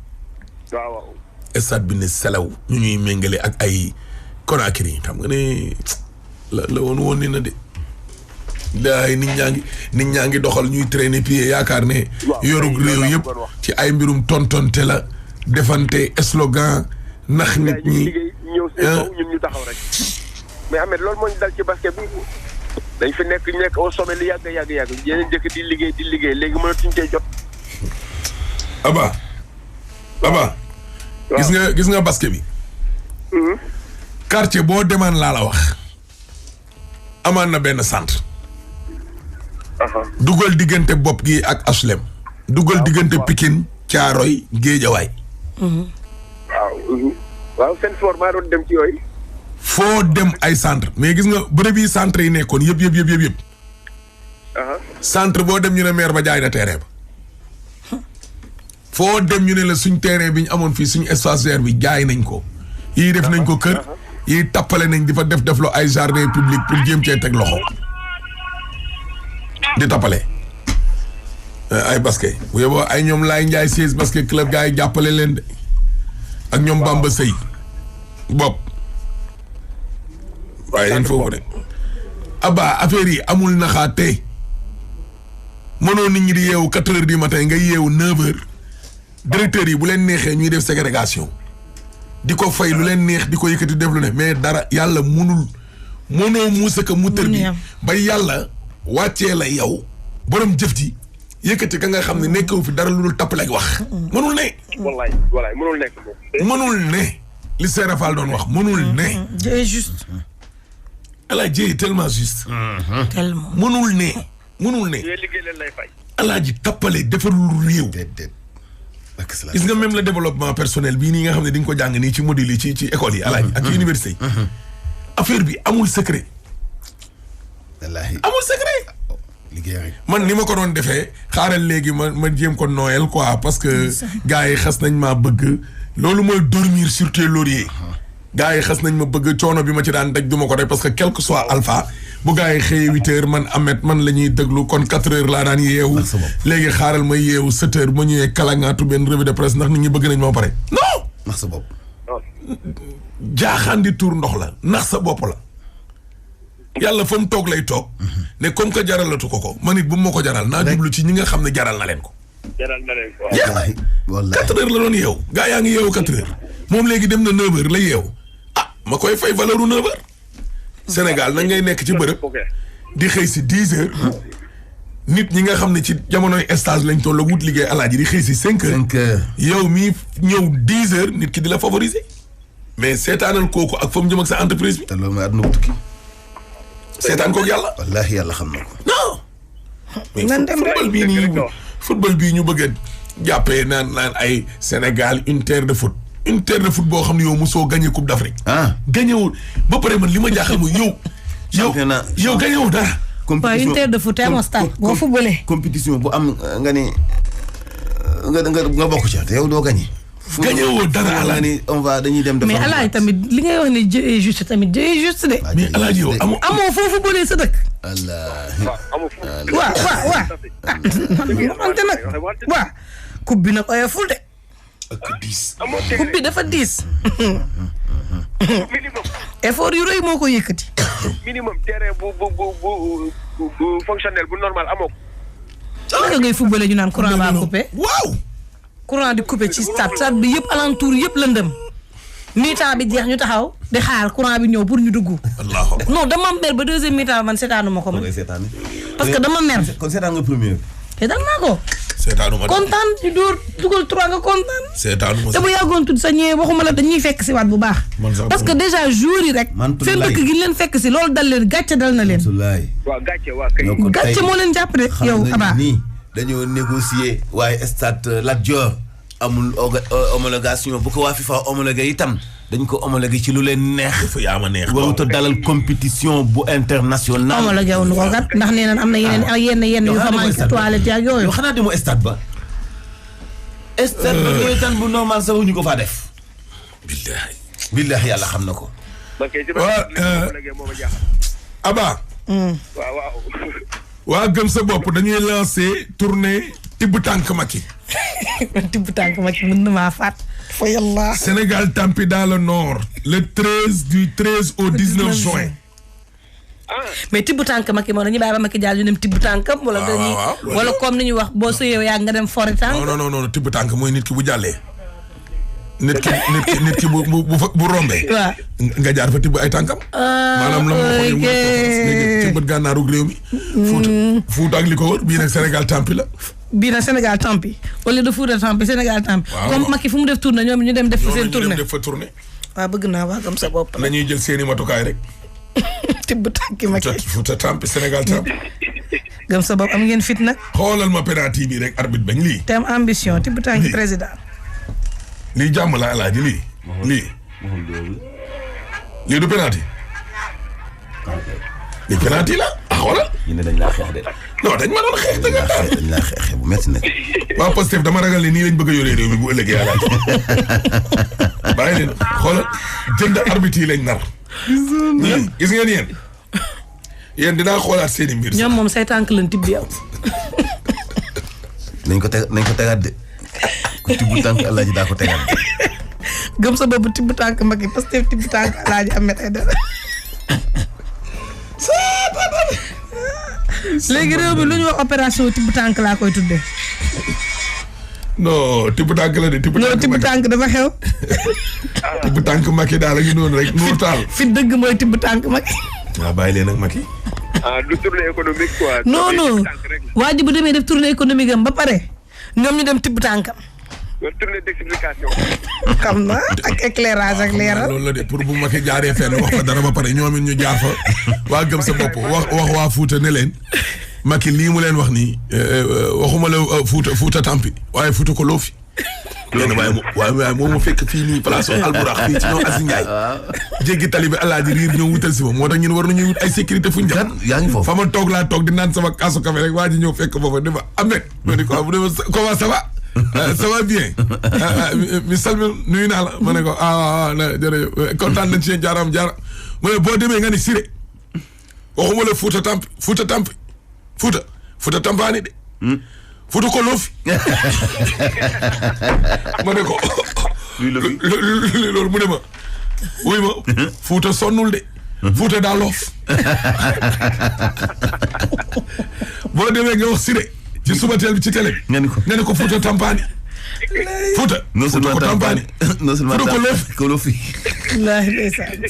waaw. stade bi ne selaw ñu ñuy méngale ak ay Conakry xam nga ne la woon ni na de. daay nit ñaa ngi doxal ñuy traîner pied yaakaar ne. yorug réew yëpp ci ay mbirum tontonte la defante slogan nax nit ñi. ñëw seen kaw ñun ñu taxaw rek. mais Ahmed loolu moo ñu dal ci basket bi dañ fi nekk au sommet lu yàgg yeneen jëkk di liggéey léegi mënatuñ cee jot. Aba. gis nga basket bi. quartier boo demaan laa la wax. amaan na benn centre. dugal diggante bopp gi ak HLM. dugal diggante Pikine Thiaroye Guédiawaye. waaw seen sport maa doon dem ci yooyu. foo dem ay centre mais gis nga bërëb yi centre yi nekkoon yëpp. centre boo dem ñu ne maire ba jaay na terrain ba. foo dem ñu ne la suñ terrain bi ñu amoon fii suñ espace vert bi jaay nañ ko. yii def nañ ko kër. yii tappale nañ di fa defloo ay jardin public pour jéem cee teg loxo. di tappale. ay basket bu yeboo ay ñoom Laye Ndiaye 16 basket club gars yi jàppale leen de. ak ñoom Bamba Sey bopp. waaye yéen foofu de Abba affaire yi amul naxaate mënoo nit ñi di yeewu 4 heures du matin nga yeewu 9 heures directeurs yi bu leen neexee ñuy def ségrégation di ko fay lu leen neex di ko yëkkati def lu ne mais dara yàlla mënoo muusa ka mu tër bi ba yàlla wàccee la yow borom jëf ji yëkkati ka nga xam ne nekkewu fi dara lu dul tappale ak wax mënul ne. wallaay mënul nekk moom. mënul ne li Serap Fall doon wax mënul ne. c'est juste. Alaaji est tellement juste. tellement. mënul ne. liggéey leen lay fay. Alaaji tappale defarul réew. gis nga même le développement personnel bii nii nga xam ne di nga ko jàng nii ci module yi ci école yi. Alaaji ak ci université yi. affaire bi amul secret. wallaahi amul secret. liggéey rek. man ni ma ko doon defee xaaral léegi ma jéem ko nooyal quoi parce que gars yi xas nañ maa bëgg loolu mooy dormir sur tes lauriers. gars yi xas nañ ma bëgg coono bi ma ci daan daj du ma ko def parce que quel que soit alpha bu gars yi xëyee 8 heures man Ahmed man la ñuy déglu kon 4 heures laa daan yeewu. léegi xaaral ma yeewu 7 heures ma ñëwee kalangaatu benn revue de presse ndax nit ñi bëgg nañ ma pare. non. nax sa bopp. jaaxaan di tuur ndox la nax sa bopp la. yàlla fa mu toog lay toog. ne comme que jaralatu ko man it bu ma ko jaral naa jublu ci ñi nga xam ne jaral na leen ko. wallaahi 4 heures la doon yeewu gaa yaa ngi yeewu 4 heures moom léegi dem na 9 heures la yeewu ma koy fay valeur u 9 heures. Sénégal na ngay nekk ci bërëb di xëy si 10 heures nit ñi nga xam ne ci jamonoy stage lañ toll wut liggéey alaaji di xëy si 5 heures. 5 heures yow mii ñëw 10 heures nit ki di la favoriser mais seetaanal kooku ak fa mu jëm ak sa entreprise bi. te loolu mooy àdduna bu tukki. seetaan koog yàlla. wallaahi yàlla xam na ko. non. mais football bii ñu bëgg a jàppee naan ay Sénégal une terre de foot une terre de foot boo xam ne yow mosoo gagné coupe d'Afrique. gagné wul ba pare man li ma jaaxal mooy yow gagné wul dara. waaw une terre de foot amoo stade boo footballee. compétition bu am nga ne nga bokk ca te yow doo gagné. gagné woo dara ala ni on va dañuy dem. mais alaay tamit li ngay wax ne Dieu est juste tamit Dieu est juste de. mais alaaji yow amoo foofu bëlee sa dëkk. waaw waaw coupe bi nag oyoful de. coupe bi dafa diis. effort yu rëy moo ko yëkkati. minimum terrain bu fonctionnel bu normal amoo ko. naka ngay footballé ñu naan courant baa coupé. waaw. courant di coupé ci stade bi yëpp alentour yëpp lëndëm. mi-temps bi jeex ñu taxaw di xaar courant bi ñëw pour ñu dugg. non dama mer ba deuxième mi-temps man seetaanu ma ko man. parce que dama mer. kon seetaan nga première. seetaan naa ko. seetaanu ma kontaan di door dugal 3 nga kontaan. seetaanu ma te bu yàggoon tudd sa ñëwee waxuma la dañuy fekk si waat bu baax. parce que déjà jour yi rek. seen dëkk gi leen fekk si loolu dal leen gàcce dal na leen. waaw gàcce waa kay. gàcce moo leen jàpp de yow Aba. dañoo négocier waaye stade Lat Dior amul homologation bu ko waa FIFA homologué itam dañ ko homologué ci lu leen neex. dafa yaa ma neex. warut a dalal compétition bu international. homologué wu ñu ko kat ndax nee nañ am na yenn yu fa manqué toilette ak yooyu. yow xanaa demoo stade ba. stade ba yooyu tan bu normal sax ñu ko faa def. billahi yàlla xam na ko. Aba. waaw. waa gëm sa bopp dañuy lancer tournée tibb tànk Macky. tibb tànk Macky mën na maa faat. fa yàlla. Sénégal tampi dans le nord. le 13 au 19 juin. mais tibb tànk Macky moom dañuy bàyyi ba Macky Diallo ñu dem tibb tànkam. wala dañuy wala comme ni ñuy wax boo sëyee yaa nga dem fori tànk. non tibb tànk mooy nit ki bu jàllee. nit ki bu rombee. waaw nga jaar fa tibb ay tànkam. maanaam la ma waxoon ci bët gànnaaru réew mi. Fuuta ak li ko wër bii nag Sénégal tampi la. bii nag Sénégal tampi wala de Fuuta tampi Sénégal tampi. comme Macky fu mu def tournée ñoom ñu dem def fa seen tournée. def fa tournée. waaw bëgg naa waa gëm sa bopp. nañuy jël seeni matukaay rek. tibb tànki Macky. Fuuta tampi Sénégal tampi. gëm sa bopp am ngeen fit nag. xoolal ma penalty bi rek arbitre bañ lii. te am ambition tibb tànki président. lii jàmm la alaaji lii. lii du penalty. lii penalty la xoolal. ñu ne dañ laa xeex de. non dañ ma doon xeex dëgg dañ laa xeex bu métti nag. waaw Pastef dama ragal ne nii lañ bëgg a yoree réew mi bu ëllëgee alaaji. bàyyi leen xoolal jënd arbitre yi lañ nar. gis ngeen yéen dinaa xoolaat seeni mbir. ñoom moom say tànk lañ tibb yow. nañ ko tegaat de. ku tibb tànk Alaaji daa ko tegaat de. gëm sa bopp tibb tànk Macky Pastef tibb tànk Alaaji Ahmed Aidara. léegi réew mi lu ñu wax opération tibb tànk laa koy tuddee. non tibb tànk la de tibb tànk dafa xew. tibb tànk Macky daal la ñu noonu rek Nour Tall. fi dëgg mooy tibb tànk Macky. waaw bàyyi leen ak Macky. du tournée économique quoi. non waa ji bu demee def tournée économique am ba pare ñoom ñu dem tibb tànkam. tournée d'explication. xam na ak éclairage ak leeral. loolu la de pour bu Macky jaaree fenn wax fa dara ba pare ñoom it ñu jaar fa waa gëm sa bopp wax waa Fuuta ne leen Macky lii mu leen wax nii waxuma la Fuuta tampi waaye Fuuta ko loo fi. waaye moom mu fekk fii nii place Alburax fii ci ñoom Asi Ndiaye. jéggi tali bi Alaaji riir ñëw wutal si ma moo tax ñun war nañuy wut ay sécurité fu ñu jëm. yaa ngi foofu fa ma toog laa toog di naan sama kaasu café rek waa ji ñëw fekk foofa di ma Ahmed. ma ne ko bu demee comment ça va. ça va bien. mi salmi nuyu naa la ma ne ko jërëjëf kontaan nañ ci yéen jaaraam mu ne boo demee nga ni Siré waxuma la Fuuta tampi Fuuta tampaani de. Fuuta ko loofi. ma ne ko. loolu mu ne ma. wuy ma Fuuta sonnul de. Fuuta daa loof. boo demee nga wax Siré ci suba teel bi ci télé. nga ne ko Fuuta tampaani. Fuuta. non seulement ko tampaani. non seulement ko loofi.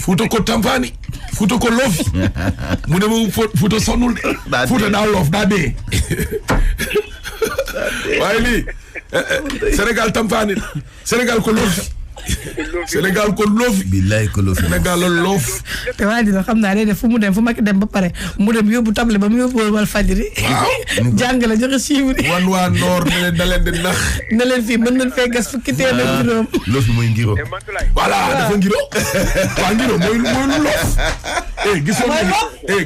Fuuta ko tampaani. Fuuta ko loofi. mu ne ma Fuuta sonnul de. Fuuta daa loof daa dee. waaye lii Sénégal tampaani Sénégal ko loofi Sénégal ko loofi. billaay ko loofi. Sénégal la loof. te waa ji xam naa day def fu mu dem fu Macky dem ba pare mu dem yóbbu table ba mu yóbbu wal fajri. jàngale joxe chiffre yi. wan waa Noor ne leen da leen di nax. na leen fii mën nañ fee gas fukki téeméer ak juróom. loofi mooy ngiro. voilà dafa ngiro. waa ngiro mooy lu loof.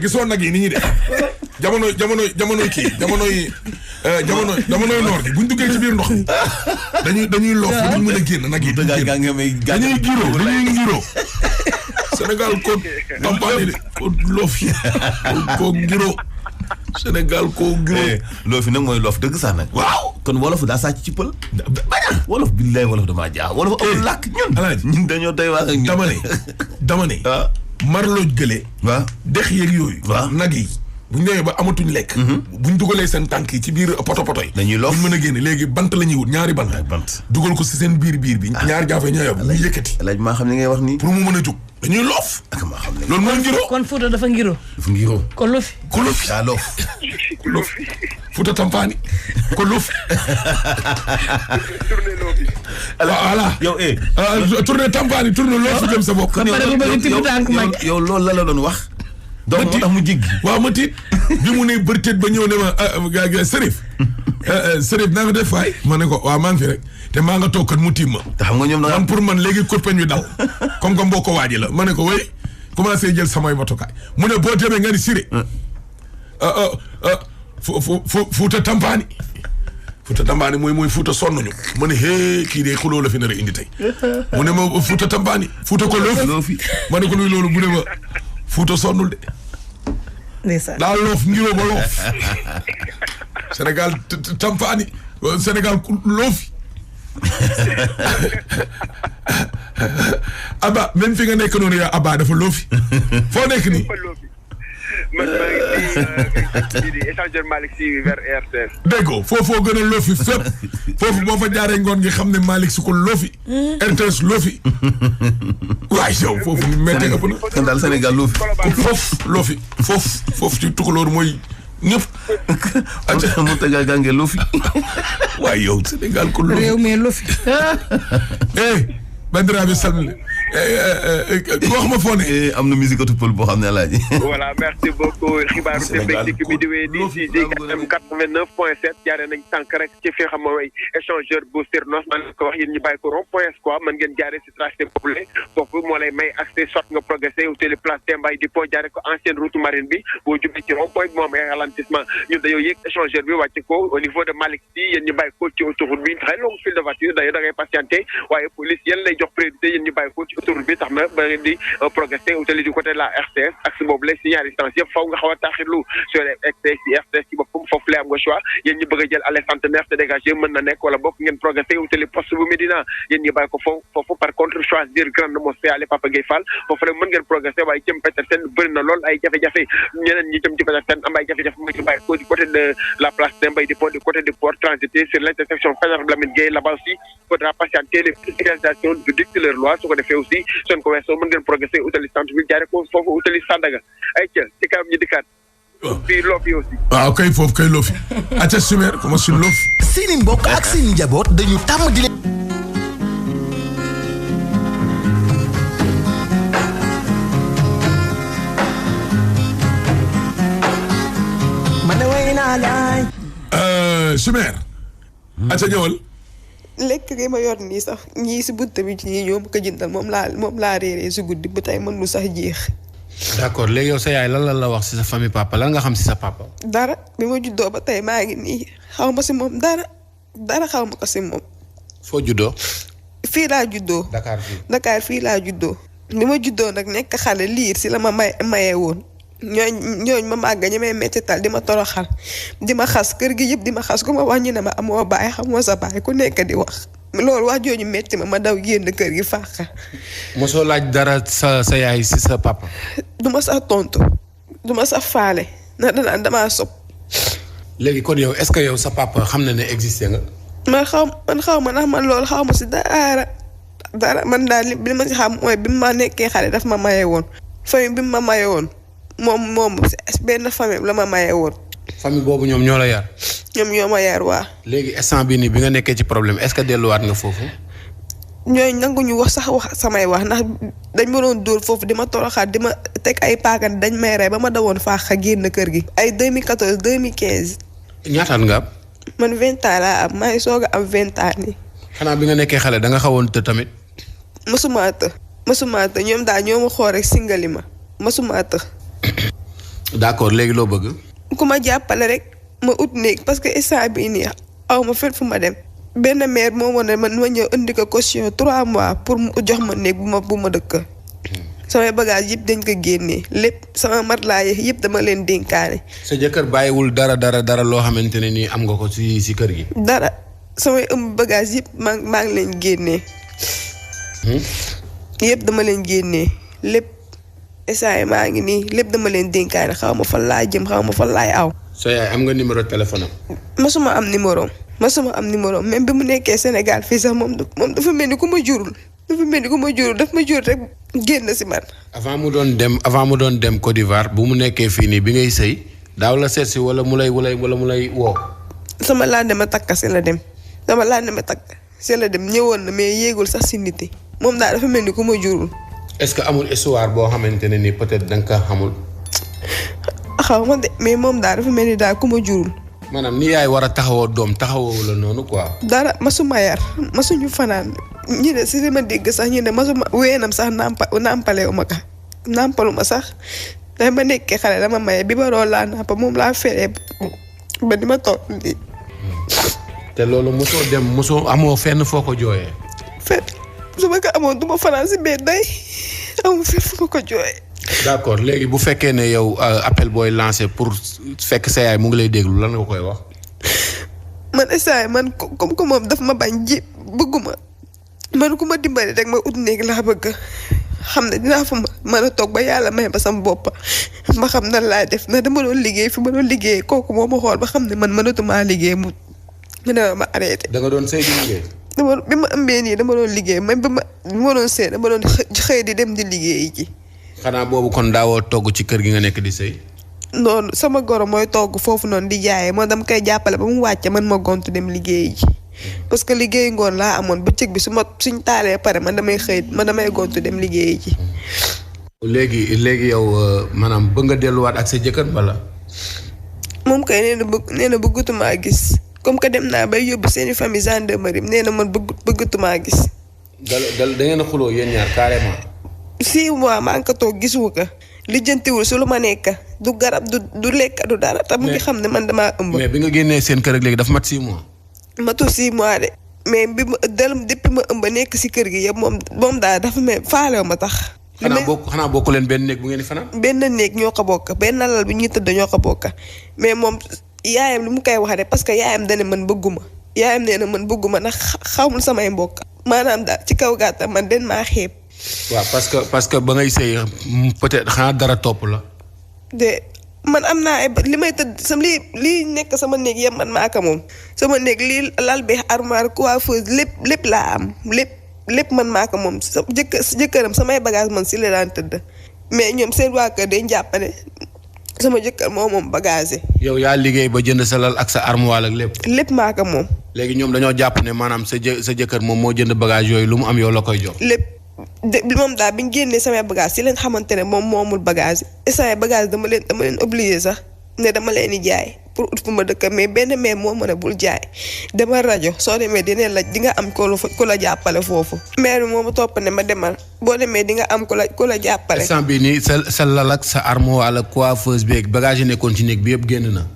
gisoon nag yi ni ñuy def. jamonoy kii jamonoy noor gi buñ duggee ci biir ndox mi dañuy loof ba duñ mën a génn nag yi dañuy ngiro Sénégal ko campagne de ko loof yi ko ngiro Sénégal ko ngiro loof yi nag mooy loof dëgg sax nag waaw kon wolof daa sàcc ci pël baña wolof billaay wolof damaa jaax wolof amul làkk ñun dañoo doy wax ak ñun dama ne marlooj gëlee waaw dex yeeg yooyu nag yi buñ ñëwee ba amatuñ lekk buñ dugalee seen tànk yi ci biir poto yi dañuy loof buñ mën a génne léegi bant la ñuy wut ñaari bant dugal ko si seen biir bi ñaari jaafe ñooy bu yëkkati laaj maa xam ne ngay wax nii pour mu mën a jóg dañuy loof ak maa xam ne loolu mooy ngiro kon Fouta dafa ngiro ko loofi daa loof Fouta tampaani ko loofi voilà yow tourné tampaani tourné loofi jëm sa bopp yow loolu la doon wax donc moo tax mu jig waaw ma tiit bi mu ne bërteet ba ñëw ne ma Serif naa nga def waay ma ne ko waaw maa ngi fi rek te maa nga toog kat mu tiim ma te xam nga ñoom man pour man léegi kurpeñ yu daw comme que mbokk waaji la ma ne ko way commencé jël samay matukaay mu ne boo demee nga ni Siré Fouta tampaani mooy Fouta sonnuñu ma ne hee kii de xuloo la fi nar a indi tey mu ne ma Fouta tampaani Fouta ko loofi ma ne ko luy loolu bu ne ma Fouta sonnul de. ndeysaan daa loof ngiro ba loof Sénégal tampaani Sénégal loofi Abba même fi nga nekk noonu yaa Abba dafa loofi foo nekk nii. man maa ngi di échangeur Malick Sy vers RTS. dégg nga foofoo gën a loofi fépp foofu boo fa jaaree ngoon ngi xam ne Malick Sy ko loofi. RTS loofi. waaye yow foofu méttee ëpp na. kon daal Sénégal loofi. foofu loofi foofu ci tukulóor mooy ñëpp. mu tëggaa gànge loofi. waaye yow Sénégal ko loofi. réew mi loofi. bandiraɓe salmina wax ma foo ne am na musique pël boo xam ne alaaji voilà merci beaucoup xibaaru tembe dikk bi di wéy di si JKM 89.7 jaaree nañ tànk rek ci fi nga xam mooy échangeur bu Sirnos man ko wax yéen ñu bàyyi ko rond point quoi mën ngeen jaaree si tracé boobule foofu moo lay may accès sot nga progressé utili place Dembaye di po jaaree ko ancienne route marine bi boo jubee ci rond point bi moom ay ralentissement ñun dañoo yëg échangeur bi wàcc ko au niveau de Malick Sy yéen ñu bàyyi ko ci autoroute bi très longue file de voiture d'ailleurs da ngay patienté waaye police yéen lay jox priorité yéen ñu bàyyi ko ci autoroute bi tax na ba ngeen di progressé utali du côté de la RTS ak si boobu la si ñaari distance yëpp faw nga xaw a taaxirlu sur excès si RTS ci boppam foofu lay am nga choix yéen ñi bëgg a jël allée Centenaire te dégagé mën na nekk wala bokk ngeen progressé utali poste bu Médina yéen ñi bàyyi ko foofu par contre choisir grande mosquée allée Papa Gueye Fall foofu rek mën ngeen progressé waaye jëm Petersen bëri na lool ay jafe-jafe ñeneen ñi jëm ci Petersen am ay jafe-jafe mu ñu bàyyi ko du côté de la place Dembaye di pont du côté du port transité sur l'intersection Faidherbe Lamine Gueye là-bas aussi faudra patienter les réalisations du dicte leur loi su ko defee aussi seen ko weesoo mën ngeen progressé utali centre bi jaare ko foofu utali Sandaga ay ca ci kanam ñi dikkaat fii loofi aussi waaw kay foofu kay loofi aca sumer comme suñ loofi seeni mbokk ak seeni njaboot dañu tàmm di leen sumer aca ñëwal lekk gi ma yor nii sax ñii si bunt bi ci ñoom ko jëndal moom laa réeree si guddi ba tey mën lu sax jeex. d'accord léegi yow sa yaay lan la wax si sa famille papa lan nga xam si sa papa. dara bi ma juddoo ba tey maa ngi nii xaw ma si moom dara xaw ma ko si moom. foo juddoo. fii laa juddoo. Dakar fii laa juddoo. bi ma juddoo nag nekk xale liir si la ma mayee woon. ñooñ ma màgg ñi may mettital di ma toroxal di ma xas kër gi yëpp di ma xas ku ma wax ñu ne ma amoo baay xamoo sa baay ku nekk di wax loolu wax jooju metti ma daw génn kër gi fàq. mosoo laaj dara sa yaay si sa papa. du ma sax tontu du ma sax faale na danaan damaa sob. léegi kon yow est-ce que yow sa papa xam na ne existé nga. man xaw ma ndax man loolu xaw ma si dara man daal li ma si xam mooy bi ma nekkee xale daf ma maye woon famille bi ma maye woon. moom benn famille la ma maye woon. famille boobu ñoom ñoo la yar. ñoom ñoo ma yar waa. léegi instant bii nii bi nga nekkee ci problème est-ce que delluwaat nga foofu. ñooñu nanguñu wax samay wax ndax dañ ma doon dóor foofu di ma toroxaat di ma teg ay paakan dañ may rey ba ma dawoon faax a génn kër gi. ay 2014 2015. ñaataat nga am. man 20 ans laa am maa ngi soog a am 20 ans nii. xanaa bi nga nekkee xale da nga xawoon të tamit. mësuma të ñoom daal ñoo ma xool rek singali ma mësuma të. d'accord léegi loo bëgg. ku ma jàppale rek ma ut néeg parce que instant bii nii aw ma fenn fu ma dem. benn mère moo ma ne man ma ñëw indi ko caution 3 mois pour mu jox ma néeg bu ma dëkk. samay bagage yëpp dañ ko génnee lépp sama matelas yëpp dama leen dénkaane. sa jëkkër bàyyiwul dara loo xamante ne nii am nga ko si kër gi. dara samay ëmb bagage yëpp maa ngi leen génnee. yëpp dama leen génnee lépp essai maa ngi nii lépp dama leen dénkaane xaw ma fan laa jëm xaw ma fan laay aw. sa yaay am nga numéro téléphone am. masuma am numéro même bi mu nekkee Sénégal fii sax moom dafa mel ni ku ma jurul daf ma jur rek génn si man. avant mu doon dem Côte d'Ivoire bu mu nekkee fii nii bi ngay sëy daaw la seet si wala mu lay woo. sama laande ma takk si la dem ñëwoon na mais yéegul sax si nit yi moom daal dafa mel ni ku ma jurul. est-ce que amul histoire boo xamante ne ni peut-être da nga ko xamul. xaw ma de mais moom daal dafa mel ni daal ku ma jurul. maanaam ni yaay war a taxawoo doom taxawoo la noonu quoi. dara masuma yar masuñu fanaan ñu ne si li ma dégg sax ñu ne masuma weenam sax nàmpalewu ma ka nàmpalu ma sax da ma nekkee xale dama maye bi ba rool laa nàmpa moom laa feree ba di ma toog lii. te loolu mosoo amoo fenn foo ko jooyee. fenn su ma ko amoon du ma fanaan si benn day amu fenn foo ko jooyee. d'accord léegi bu fekkee ne yow appel booy lancé pour fekk sa yaay mu ngi lay déglu lan nga koy wax. man essai man comme que moom daf ma bañ ji bëgguma man ku ma dimbali rek ma ut néeg laa bëgg xam ne dinaa fa mën a toog ba yàlla may ba sama bopp ma xam nan laa def na dama doon liggéey fi ma doon liggéey kooku moo ma xool ba xam ne man mënatumaa liggéey mu ne ma arrêté. da nga doon sëy di liggéey. bi ma ëmbee nii dama doon liggéey même bi ma doon sëy dama doon xëy di dem di liggéey ji. xanaa boobu kon daawoo togg ci kër gi nga nekk di sëy. noonu sama goro mooy togg foofu noonu di jaayee moo dama koy jàppale ba mu wàcce man ma gontu dem liggéey ji parce que liggéey ngoon laa amoon bëccëg bi suñ taalee pare man damay gontu dem liggéey ji. léegi yow maanaam bëgg nga delluwaat ak sa jëkkër wala. moom kay nee na bëggatumaa gis comme que dem naa bay yóbbu seeni famille gendarmerie nee na man bëggatumaa gis. da ngeen a xuloo yéen ñaar carrément. 6 mois maa ngi ko toog gisuma ko lijjantiwul su lu ma nekk du garab du lekk du dara te mu ngi xam ne man damaa ëmb. mais bi nga génnee seen kër ak léegi dafa mat 6 mois. matul 6 mois de mais depuis ma ëmb nekk si kër gi yëpp moom daal dafa may faalew ma tax. xanaa bokk leen benn néeg bu ngeen di fanaan. benn néeg ñoo ko bokk benn lal bi ñuy tëdd ñoo ko bokk mais moom yaayam li mu koy wax de parce que yaayam dane man bëgguma yaayam nee na man bëgguma ndax xamul samay mbokk maanaam daal ci kaw gàttal man den maa xeeb. waaw parce que ba ngay sëy peut-être xanaa dara topp la. de man am naa li may tëdd lii nekk sama néeg yëpp man maa ko moom sama néeg lii lal bi armoire coiffeuse lépp laa am lépp man maa ko moom sa jëkkëram samay bagage man si la daan tëdd mais ñoom seen waa kër dañ jàppale sama jëkkër moom bagage yi. yow yaa liggéey ba jënd sa lal ak sa armoire ak lépp. lépp maa ko moom. léegi ñoom dañoo jàpp ne maanaam sa jëkkër moom moo jënd bagage yooyu lu mu am yow la koy jox. lépp moom daal bi ñu génnee samay bagage si leen xamante ne moom moomul bagage yi samay bagage dama leen obligé sax ne dama leen di jaay pour ut fu ma dëkk mais benn mais moo mën a bul jaay dama rajo soo demee dina la di nga am ku la jàppale foofu. maire bi moo ma topp ne ma demal boo demee di nga am ku la jàppale. instant bii nii sa lal ak sa armoire wala coiffeuse beeg bagage yi nekkoon ci néeg bi yëpp génn na.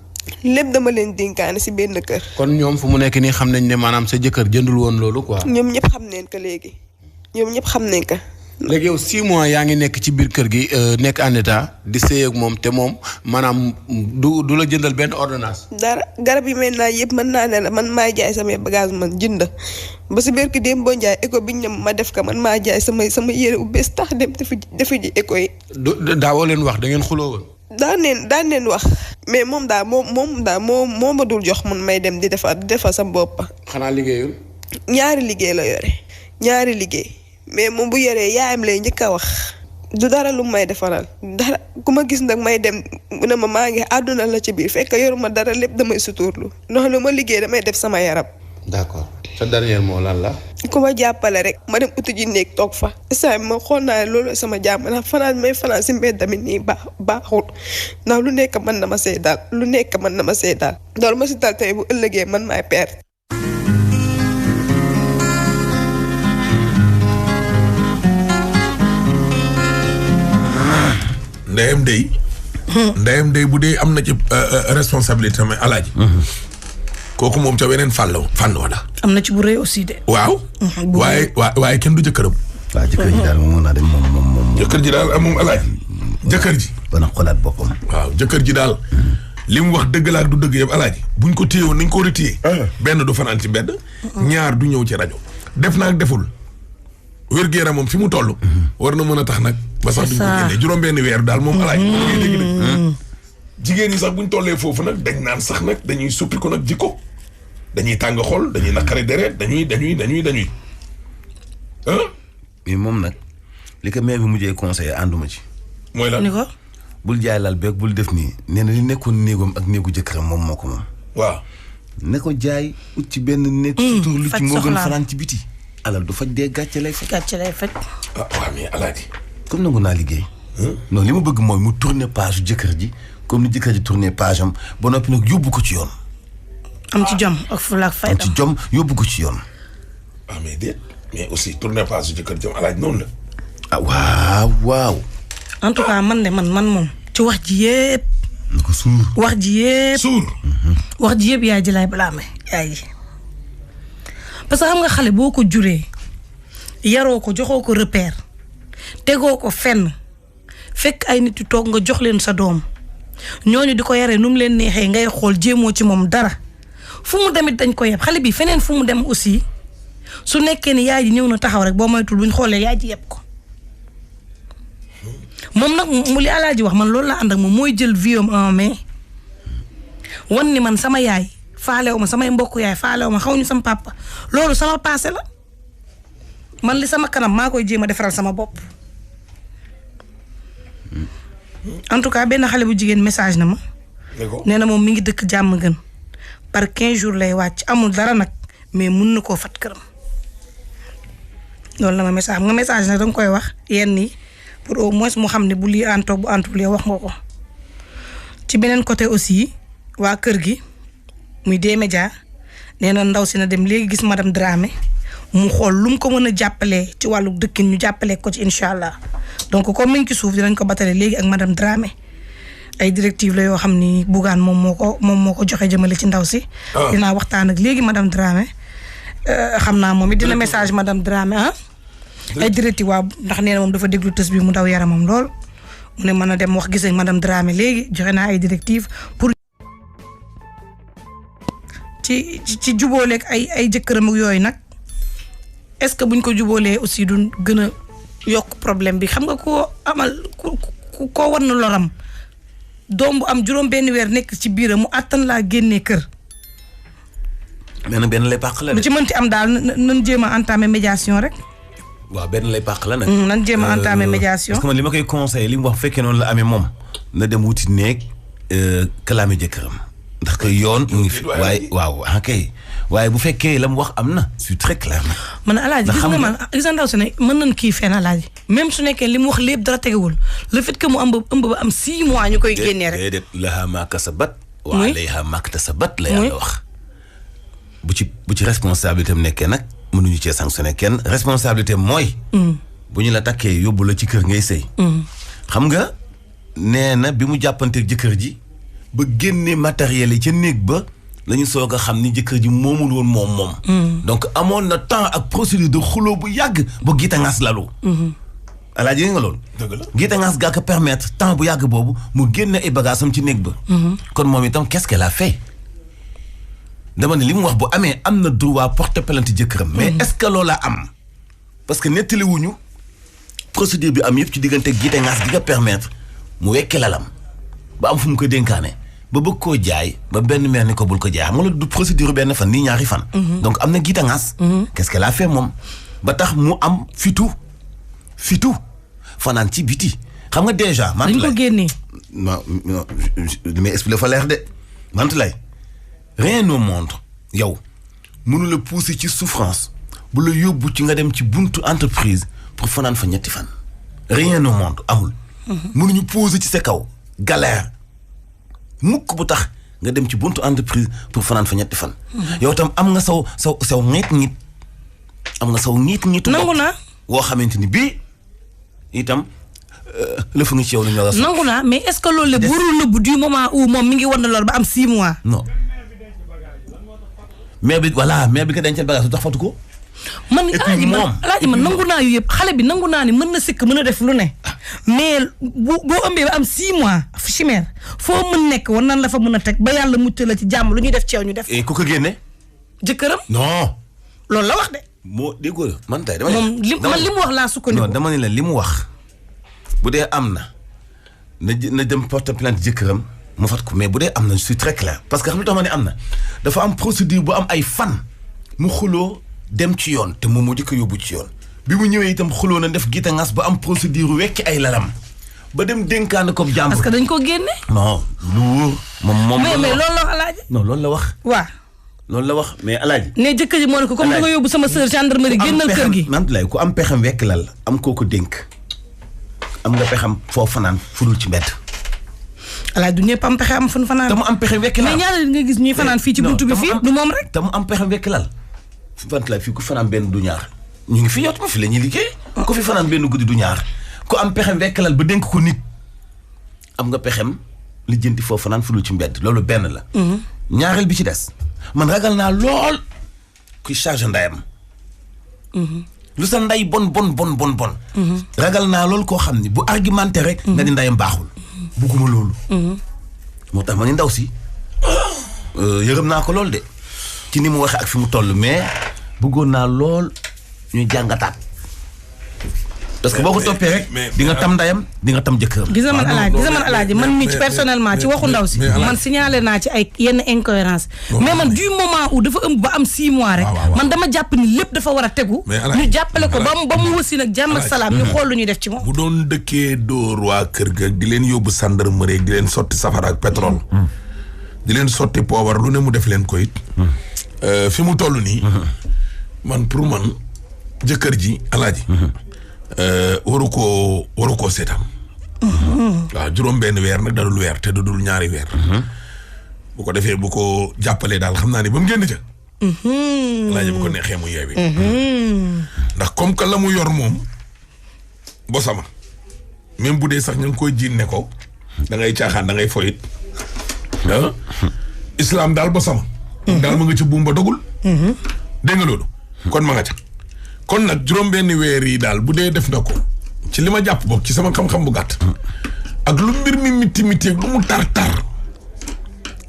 lépp dama leen dénkaane si benn kër. kon ñoom fu mu nekk nii xam nañ ne maanaam sa jëkkër jëndul woon loolu quoi. ñoom ñëpp xam nañ ko léegi ñoom ñëpp xam nañ ko. léegi yow 6 mois yaa ngi nekk ci biir kër gi nekk en état di sëy ak moom te moom maanaam du la jëndal benn ordonnance. dara garab yi mel naa yëpp mën naa ne la man maay jaay samay bagage man jënd ba si biir ki dem boo jaay éco bi ñu ne ma def ko man maa jaay sama yére bu bees tax dem defi ji éco yi. daawoo leen wax da ngeen xuloo woon. daan neen wax mais moom daal moo ma dul jox man may dem di defar sa bopp. xanaa liggéeyul. ñaari liggéey la yore ñaari liggéey. mais moom bu yoree yaayam lay njëkk a wax du dara lu may defaral dara ku ma gis nag may dem ne ma maa ngi àdduna la ci biir fekk yoruma dara lépp damay suturlu ndax lu ma liggéey damay def sama yaram. d'accord sa dernier mot lan la. ku ma jàppale rek ma dem uti ji néeg toog fa saa ma xool naa loolu sama jàmm ndax fanaan may fanaan si mbedd tamit nii baaxul ndax lu nekk mën na ma see daal loolu ma si dal tey bu ëllëgee man maay perte. ndeyam day bu dee am na ci responsabilité tamit alaaji. kooku moom ca weneen fànn wala. am na ci bu rëy aussi de. waaw. waaye kenn du jëkkëram. waaw jëkkër ji daal moom naa dem moom. jëkkër ji daal moom alaaji. jëkkër ji. bana xolaat boppam. waaw jëkkër ji daal. li mu wax dëgg la ak du dëgg yëpp alaaji. buñ ko téye woon nañ ko war a téye. benn du fanaan ci mbedd. ñaar du ñëw ci rajo. def na ak deful. wér-gu-yaram moom fi mu toll. war na mën a tax nag. ba sax duñ ko génnee juróom-benn weer daal moom alaaji. jigéen ñi sax buñ tollee foofu nag dañ naan sax nag dañuy suppi ko nag jikko dañuy tàng xol dañuy naqari deret dañuy. mais moom nag li ko mère bi mujjee conseillé ànduma ci. mooy lan ni ko. bul jaay lal beeg bul def nii nee na li nekkoon néegam ak néegu jëkkëram moom moo ko moom. waaw. ne ko jaay ut ci benn néeg. sutur lu ci moo gën fanaan ci biti. alal du faj dee gàcce lay faj. waaw mais alaaji. comme nangu naa liggéey. non li ma bëgg mooy mu tourner page jëkkër ji comme ni jëkkër ji tourner page am ba noppi nag yóbbu ko ci yoon. am ci jom ak fula ak fayda. am ci jom yóbbu ko ci yoon. mais déet mais aussi tourner page jëkkër ji alaaj noonu la. waaw. en tout cas man moom. ci wax ji yëpp. na ko suur. wax ji yëpp yaay ji laay balaame yaay ji. parce que xam nga xale boo ko juree yaroo ko joxoo ko repère tegoo ko fenn fekk ay nit yu toog nga jox leen sa doom ñooñu di ko yaree nu mu leen neexee ngay xool jéemoo ci moom dara fu mu demit dañ ko yeb xale bi feneen fu mu dem aussi su nekkee ni yaay ji ñëw na taxaw rek boo moytul buñ xoolee yaay ji yeb ko moom nag mu li alaaji wax man loolu la ànd ak moom mooy jël vie am en main wan ni man sama yaay faalew ma samay mbokk yaay faalew ma xaw ñu sama papa loolu sama passé la man li sama kanam maa koy jéem a defaral sama bopp. en tout cas benn xale bu jigéen message na ma. nee na moom mi ngi dëkk jàmm gën par 15 jours lay wàcc amul dara nag mais mun na koo fat këram. loolu la ma message nga message nag danga koy wax yenn yi pour au moins mu xam ne bu lii antoog bu antul yow wax nga ko. ci beneen côté aussi waa kër gi muy des médias nee na ndaw si na dem léegi gis madame Dramé mu xool lu mu ko mën a jàppalee ci wàllu dëkkin ñu jàppalee ko ci incha allah donc comme mi ngi ci suuf dinañ ko batale léegi ak madame Dramé ay directives la yoo xam ni Bougane moom moo ko joxe jëmale ci ndaw si. dinaa waxtaan ak léegi madame Dramé xam naa moom it dina message madame Dramé ay directives waaw ndax nee na moom dafa déglu tës bi mu daw yaramam lool mu ne mën a dem wax gis ak madame Dramé léegi joxe naa ay directives pour. ci jubóoleeg ay jëkkëram ak yooyu nag est-ce que buñ ko jubóolee aussi du gën a yokk problème bi xam nga koo amal koo war na loram doom bu am juróom benn weer nekk ci biiram mu àttan laa génnee kër. benn lay pàq la lu ci mënti am daal nan jéem a entamer médiation rek. waaw benn lay pàq la nag. nan jéem a entamer médiation. parce que man li ma koy conseillé li mu wax fekkee noonu la amee moom na dem wuti néeg kalaame jëkkëram. ndax que yoon mu ngi fi waaye bu fekkee la mu wax am na c'est très clair nag. man alaaji gis nga man gis nga ndaw si ne mën nañ kii fenn alaaji même su nekkee li mu wax lépp dara tegewul le fait que mu ëmb ba am 6 mois ñu koy génnee rek. déedéet lahaa maa kasabat wa alayhaa maa iktasabat la yàlla wax. bu ci responsabilité am nekkee nag mënuñu cee sanctionné kenn responsabilité mooy. bu ñu la takkee yóbbu la ci kër ngay sëy. xam nga nee na bi mu jàppanteeg jëkkër ji. ba génne matériel yi ca néeg ba la ñu soog a xam ni jëkkër ji moomul woon moom. donc amoon na temps ak procédure de xuloo bu yàgg ba giita ngaas lalu. alaaji nga loolu. dëgg la giita ngaas gaa ko permettre temps bu yàgg boobu mu génne ay bagages am ci néeg ba. kon moom itam qu'est-ce qu'elle a fait. dama ne li mu wax bu amee am na droit porter plainte jëkkëram. mais est-ce que loola am. parce que nettali wuñu procédure bi am yëpp ci diggante giita ngaas gi nga permettre mu wekke lalam ba am fu mu ko dénkaane. ba bëgg koo jaay ba benn meer ni ko bul ko jaay xam nga du procédure benn fan nii ñaari fan. donc am na giita ngaas. qu'est-ce qu'elle a fait moom ba tax mu am fitu fanaan ci biti xam nga déjà. dañ ko génnee. non li may expliqué fa leer de Mantoulaye rien au monde yow mënu la pousser ci souffrance bu la yóbbu ci nga dem ci buntu entreprise pour fanaan fa ñetti fan rien au monde amul mënuñu poser ci sa kaw galère mukk bu tax nga dem ci buntu entreprise pour fanaan fa ñetti fan yow tam am nga saw ñit am nga saw ñit nangu naa woo xamante ni bii itam lëf nga ci yow lu ñu war a nangu naa mais est-ce que loolu la burul nëbb du moment où moom mi ngi war na lool ba am 6 mois non mais bi nga dencal bagage su tax fatu ko man alaaji man nangu naa yu yëpp xale bi nangu naa ni mën na sikk mën a def lu ne mais boo ëmbee ba am 6 mois chimère foo mën nekk war nan la fa mën a teg ba yàlla mucc la ci jàmm lu ñuy def ci yow ñu def ku ko génne jëkkëram non loolu la wax de moo déggoo la man tey moom li mu wax laa sukkandiku non dama ne la li mu wax bu dee am na dem porte plainte jëkkëram mu fat ko mais bu dee am na je suis très clair parce que xam nga tax ma ne am na dafa am procédure bu am ay fan mu xuloo dem ci yoon te moom moo jëkk yóbbu ci yoon bi mu ñëwee itam xuloo na def gita ngas ba am procédure wekki ay lalam ba dem dénkaane ko jàmbur parce que dañ ko génne non lu wóor moom mais loolu la wax alaaji non loolu la wax waaw loolu la wax mais alaaji ne jëkkër ji moo ne ko comme da nga yóbbu sama sœur gendarmerie génnal kër gi nant lay ku am pexam wekk lal am koo ko dénk am nga pexam foo fanaan fudul ci mbedd alaaji du ñëpp am pexe am fu fanaan te mu am pexam wekk lal mais ñaar nga gis ñuy fanaan fii ci buntu bi fii du moom rek te mu am pexam wekk lal fant la fii ku fanaan benn du ñaar ñu ngi fi yot ma fi la ñuy liggéey ku fi fanaan benn guddi du ñaar ku am pexem wekkalal ba dénk ko nit am nga pexem lijjanti foofu fanaan fudul ci mbedd loolu benn la ñaareel bi ci des man ragal naa lool kuy charge ndayam lu sa nday bon ragal naa lool koo xam ni bu argumenté rek nga di ndayam baaxul bugguma loolu moo tax ma ni ndaw si yërëm naa ko lool de ci ni mu waxee ak fi mu toll mais bëggoon naa lool ñu jàngataat parce que boo ko toppee rek di nga tam ndayam di nga tam jëkkëram. gis nga man alaaji man mii ci personnellement ci waxu ndaw si man signalé naa ci ay yenn incohérence mais man du moment où dafa ëmb ba am 6 mois rek man dama jàpp ni lépp dafa war a tegu ñu jàppale ko ba mu wësi nag jàmm ak salaam ñu xool lu ñuy def ci moom. bu doon dëkkee dóor waa kër ga di leen yóbbu gendarmerie di leen sotti safara ak pétrole di leen sotti poobar lu ne mu def leen ko it fi mu toll nii man pour man jëkkër ji alaaji waru koo seetaan waaw juróom benn weer nag dadul weer te dadul ñaari weer bu ko defee bu ko jàppalee daal xam naa ne ba mu génn ca alaaji bu ko neexee mu yeewi ndax comme que la mu yor moom bosama même bu dee sax ñu ngi koy jiin ne ko da ngay caaxaan da ngay foyit islam daal bosama daal ma nga ci buum ba dogul dégg nga loolu kon ma nga ca kon nag juróom benn weer yi daal bu dee def na ko ci li ma jàpp boog ci sama xam-xam bu gàtt ak lu mbir mi miti lu mu tar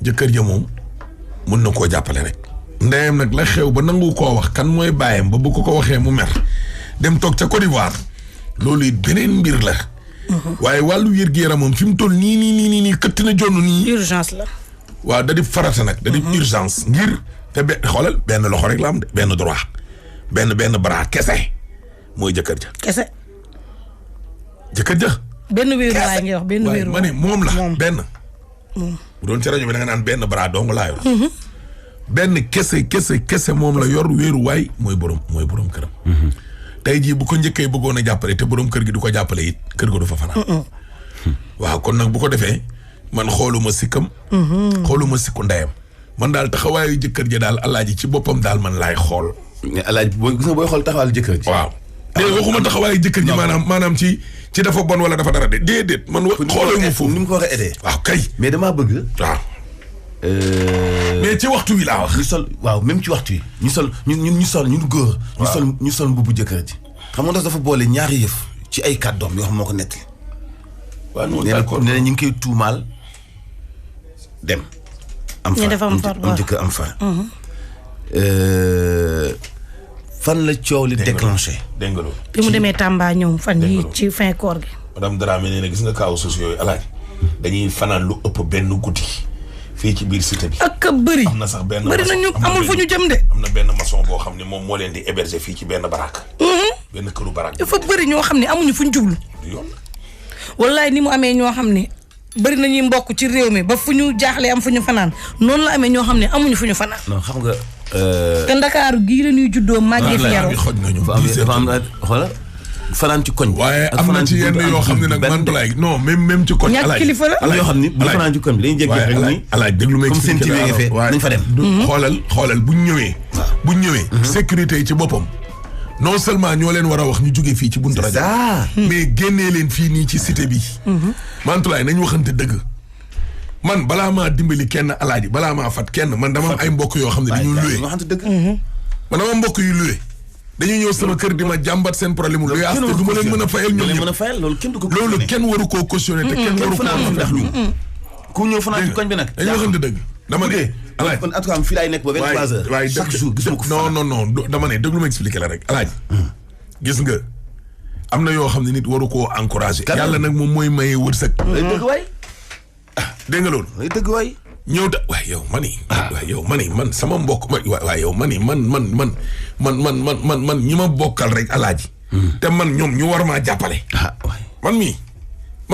jëkkër ja moom mun na koo jàppale rek ndeyam nag la xew ba nangu koo wax kan mooy bàyyam ba bu ko waxee mu mer dem toog ca Côte d'Ivoire loolu it beneen mbir la waaye wàllu wér-gu-yaram moom fi mu toll nii këtt na jonn nii urgence la waaw da di farata nag da di urgence ngir te xoolal benn loxo rek la am de benn droit benn bras kese mooy jëkkër ja kese jëkkër ja benn wéeru laay ngay wax benn wéeru ma ne moom la benn bu doon ci rajo bi da nga naan benn bras dong laa yor benn kese moom la yor wéeru waay mooy borom këram tey jii bu ko njëkkee bëggoon a jàppale te borom kër gi du ko jàppale it kër ga du fa fanaan waaw kon nag bu ko defee man xooluma sikkam xooluma sikku ndeyam man daal taxawaayu jëkkër ja daal alaaji ci boppam daal man laay xool mais alaaji booy gis nga booy xool taxawaayu jëkkër ji waaw waxuma taxawaayu jëkkër ji maanaam ci dafa bon wala dafa dara de déedéet man xoolal ma foofu ni mu ko war a aidé waaw kay mais damaa bëgg waaw mais ci waxtu wi laa wax ñu sol waaw même ci waxtu wi ñu sol ñun góor ñu sol mbubu jëkkër ji xam nga dafa boole ñaari yëf ci ay kàddoom yoo xam moo ko nettali waaw noonu d'accord nee na ñu ngi koy tuumaal dem am jëkkër am far fan la coow li déclenché dégg nga loolu bi mu demee Tamba ñëw fan yi ci fin koor gi madame Dramé nee na gis nga kaaw sociaux yooyu alaaj dañuy fanaan lu ëpp benn guddi fii ci biir cité bi ak bëri am na sax benn bëri na ñu amul fu ñu jëm de am na benn maçon boo xam ne moom moo leen di héberger fii ci benn baraak benn këru baraak dafa bëri ñoo xam ne amuñu fu ñu jublu du yoon wallaay ni mu amee ñoo xam ne bëri nañuy mbokk ci réew mi ba fu ñu jaaxlee am fu ñu fanaan noonu la amee ñoo xam ne amuñu fu ñu fanaan non xam nga te Ndakaaru gii la ñuy juddoo màggee fi yaroo. xoj nañu. dafa am xoolal fanaan ci koñ. waaye am na ci yenn yoo xam ne nag Mantoulaye non même ci koñ. ñàkk kilifa la. am na yoo xam ni bu fanaan ci koñ bi dañuy jékki rek ni. alaaj déglu ma expliqué la nañ fa dem. xoolal buñ ñëwee. sécurité yi ci boppam. non seulement ñoo leen war a wax ñu jógee fii ci buntu rajo. mais génnee leen fii nii ci cité bi. Mantoulaye nañ waxante dëgg. man balaa maa dimbali kenn alaaji balaa maa fat kenn man dama am ay mbokk yoo xam ne dañuy luwe. waxante dëgg. man dama mbokk yu luwe. dañuy ñëw sama kër di ma jàmbat seen problème mu luwe te du ma leen mën a fayal ñoom ñëpp. loolu kenn waru koo cautionné te kenn waru koo ndax lu. ku ñëw fanaan ci koñ bi nag. dañu waxante dëgg. dama ne alaaj en tout cas fii laay nekk ba 23h. waaye chaque jour gisuma ko fa. non dama ne déglu ma expliqué la rek alaaj gis nga am na yoo xam ne nit waru koo encouragé. yàlla nag moom mooy maye wërsëg. dëgg waay. dégg nga loolu. dëgg waay. ñëw da waaye yow mani man sama mbokk waaye yow mani man ñi ma bokkal rek alaaji. te man ñoom ñu war maa jàppale. man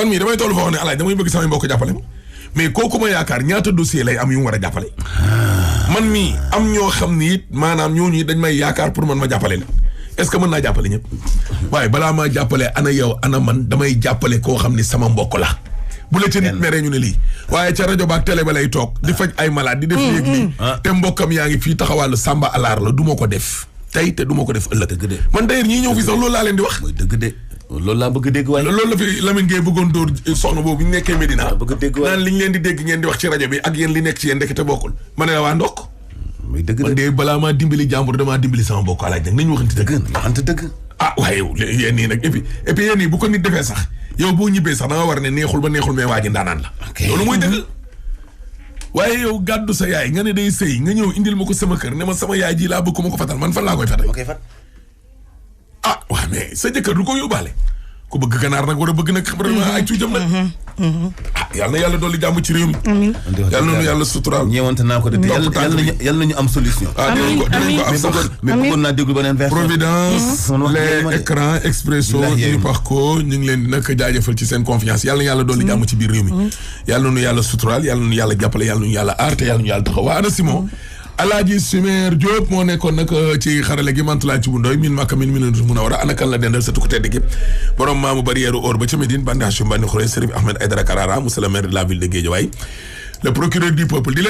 mii damay toll foo xam ne alaaji damay bëgg samay mbokk jàppale ma mais kooku ma yaakaar ñaata dossier lay am yu mu war a jàppale. man mii am ñoo xam ni it maanaam ñooñu dañ may yaakaar pour man ma jàppale la est-ce que mën naa jàppale ñëpp waaye balaa maa jàppale ana yow ana man damay jàppale koo xam ni sama mbokk la. bu la ca nit meree ñu ne lii waaye ca rajo ba ak télé ba lay toog di faj ay malade di def léegi lii te mbokkam yaa ngi fii taxawàllu Samba alaar la du ma ko def tey te du ma ko def ëllëg. dëgg de man d'ailleurs ñii ñëw fi sax loolu laa leen di wax. mooy dëgg de loolu laa bëgg a dégg waaye. loolu la fi Lamine Gueye bëggoon dóor soxna boobu ñu nekkee Medina. bëgg a dégg waaye naan li ñu leen di dégg ngeen di wax ci rajo bi ak yéen li nekk ci yéen ndekete bokkul ma ne la waa ndokk. muy dëgg de man de balaa maa dimbali jàmbur damaa dimbali sama mbokk alaaj nag nañu waxante dëgg. waxante dëgg. ah waaye yow yéen nii nag et puis yéen nii bu ko nit defee sax yow boo ñibbee sax da nga war ne neexul ba neexul mais waa ji ndaanaan la. loolu mooy dëgg. waaye yow gàddu sa yaay nga ne day sëy nga ñëw indil ma ko sama kër ne ma sama yaay ji laa bëgg ko ma ko fatal man fan laa koy fatal. ah waaw mais sa jëkkër du ko yóbbaale. ku bëgg ganaar nag war a bëgg nag vraiment ay cuujam nag. ah yal na yàlla dolli jàmm ci réew mi. amiin yal na nu yàlla suturaal. ñeewante naa ko de yal nañu am solution. dinañ ko am sax mais bëggoon naa déglu beneen version. Providence les écrans Expresso ñu pax ko ñu ngi leen di nag jaajëfal ci seen confiance yal na yàlla dolli jàmm ci biir réew mi. yal na nu yàlla suturaal yal na nu yàlla jàppale yal na nu yàlla aar te yal na nu yàlla taxaw waa ana Simon. Alaaji Sumer Diop moo nekkoon nag ci xarale gi Mantoulaye ci bu ndoy min makka min minatu mun a war a ana kan la dendal sa tukku tedd gi borom maamu barrière or ba ca Médine bandi Hachim bandi Khouré Serif Ahmed Aidara Karara monsieur le maire de la ville de Guédiawaye le procureur du peuple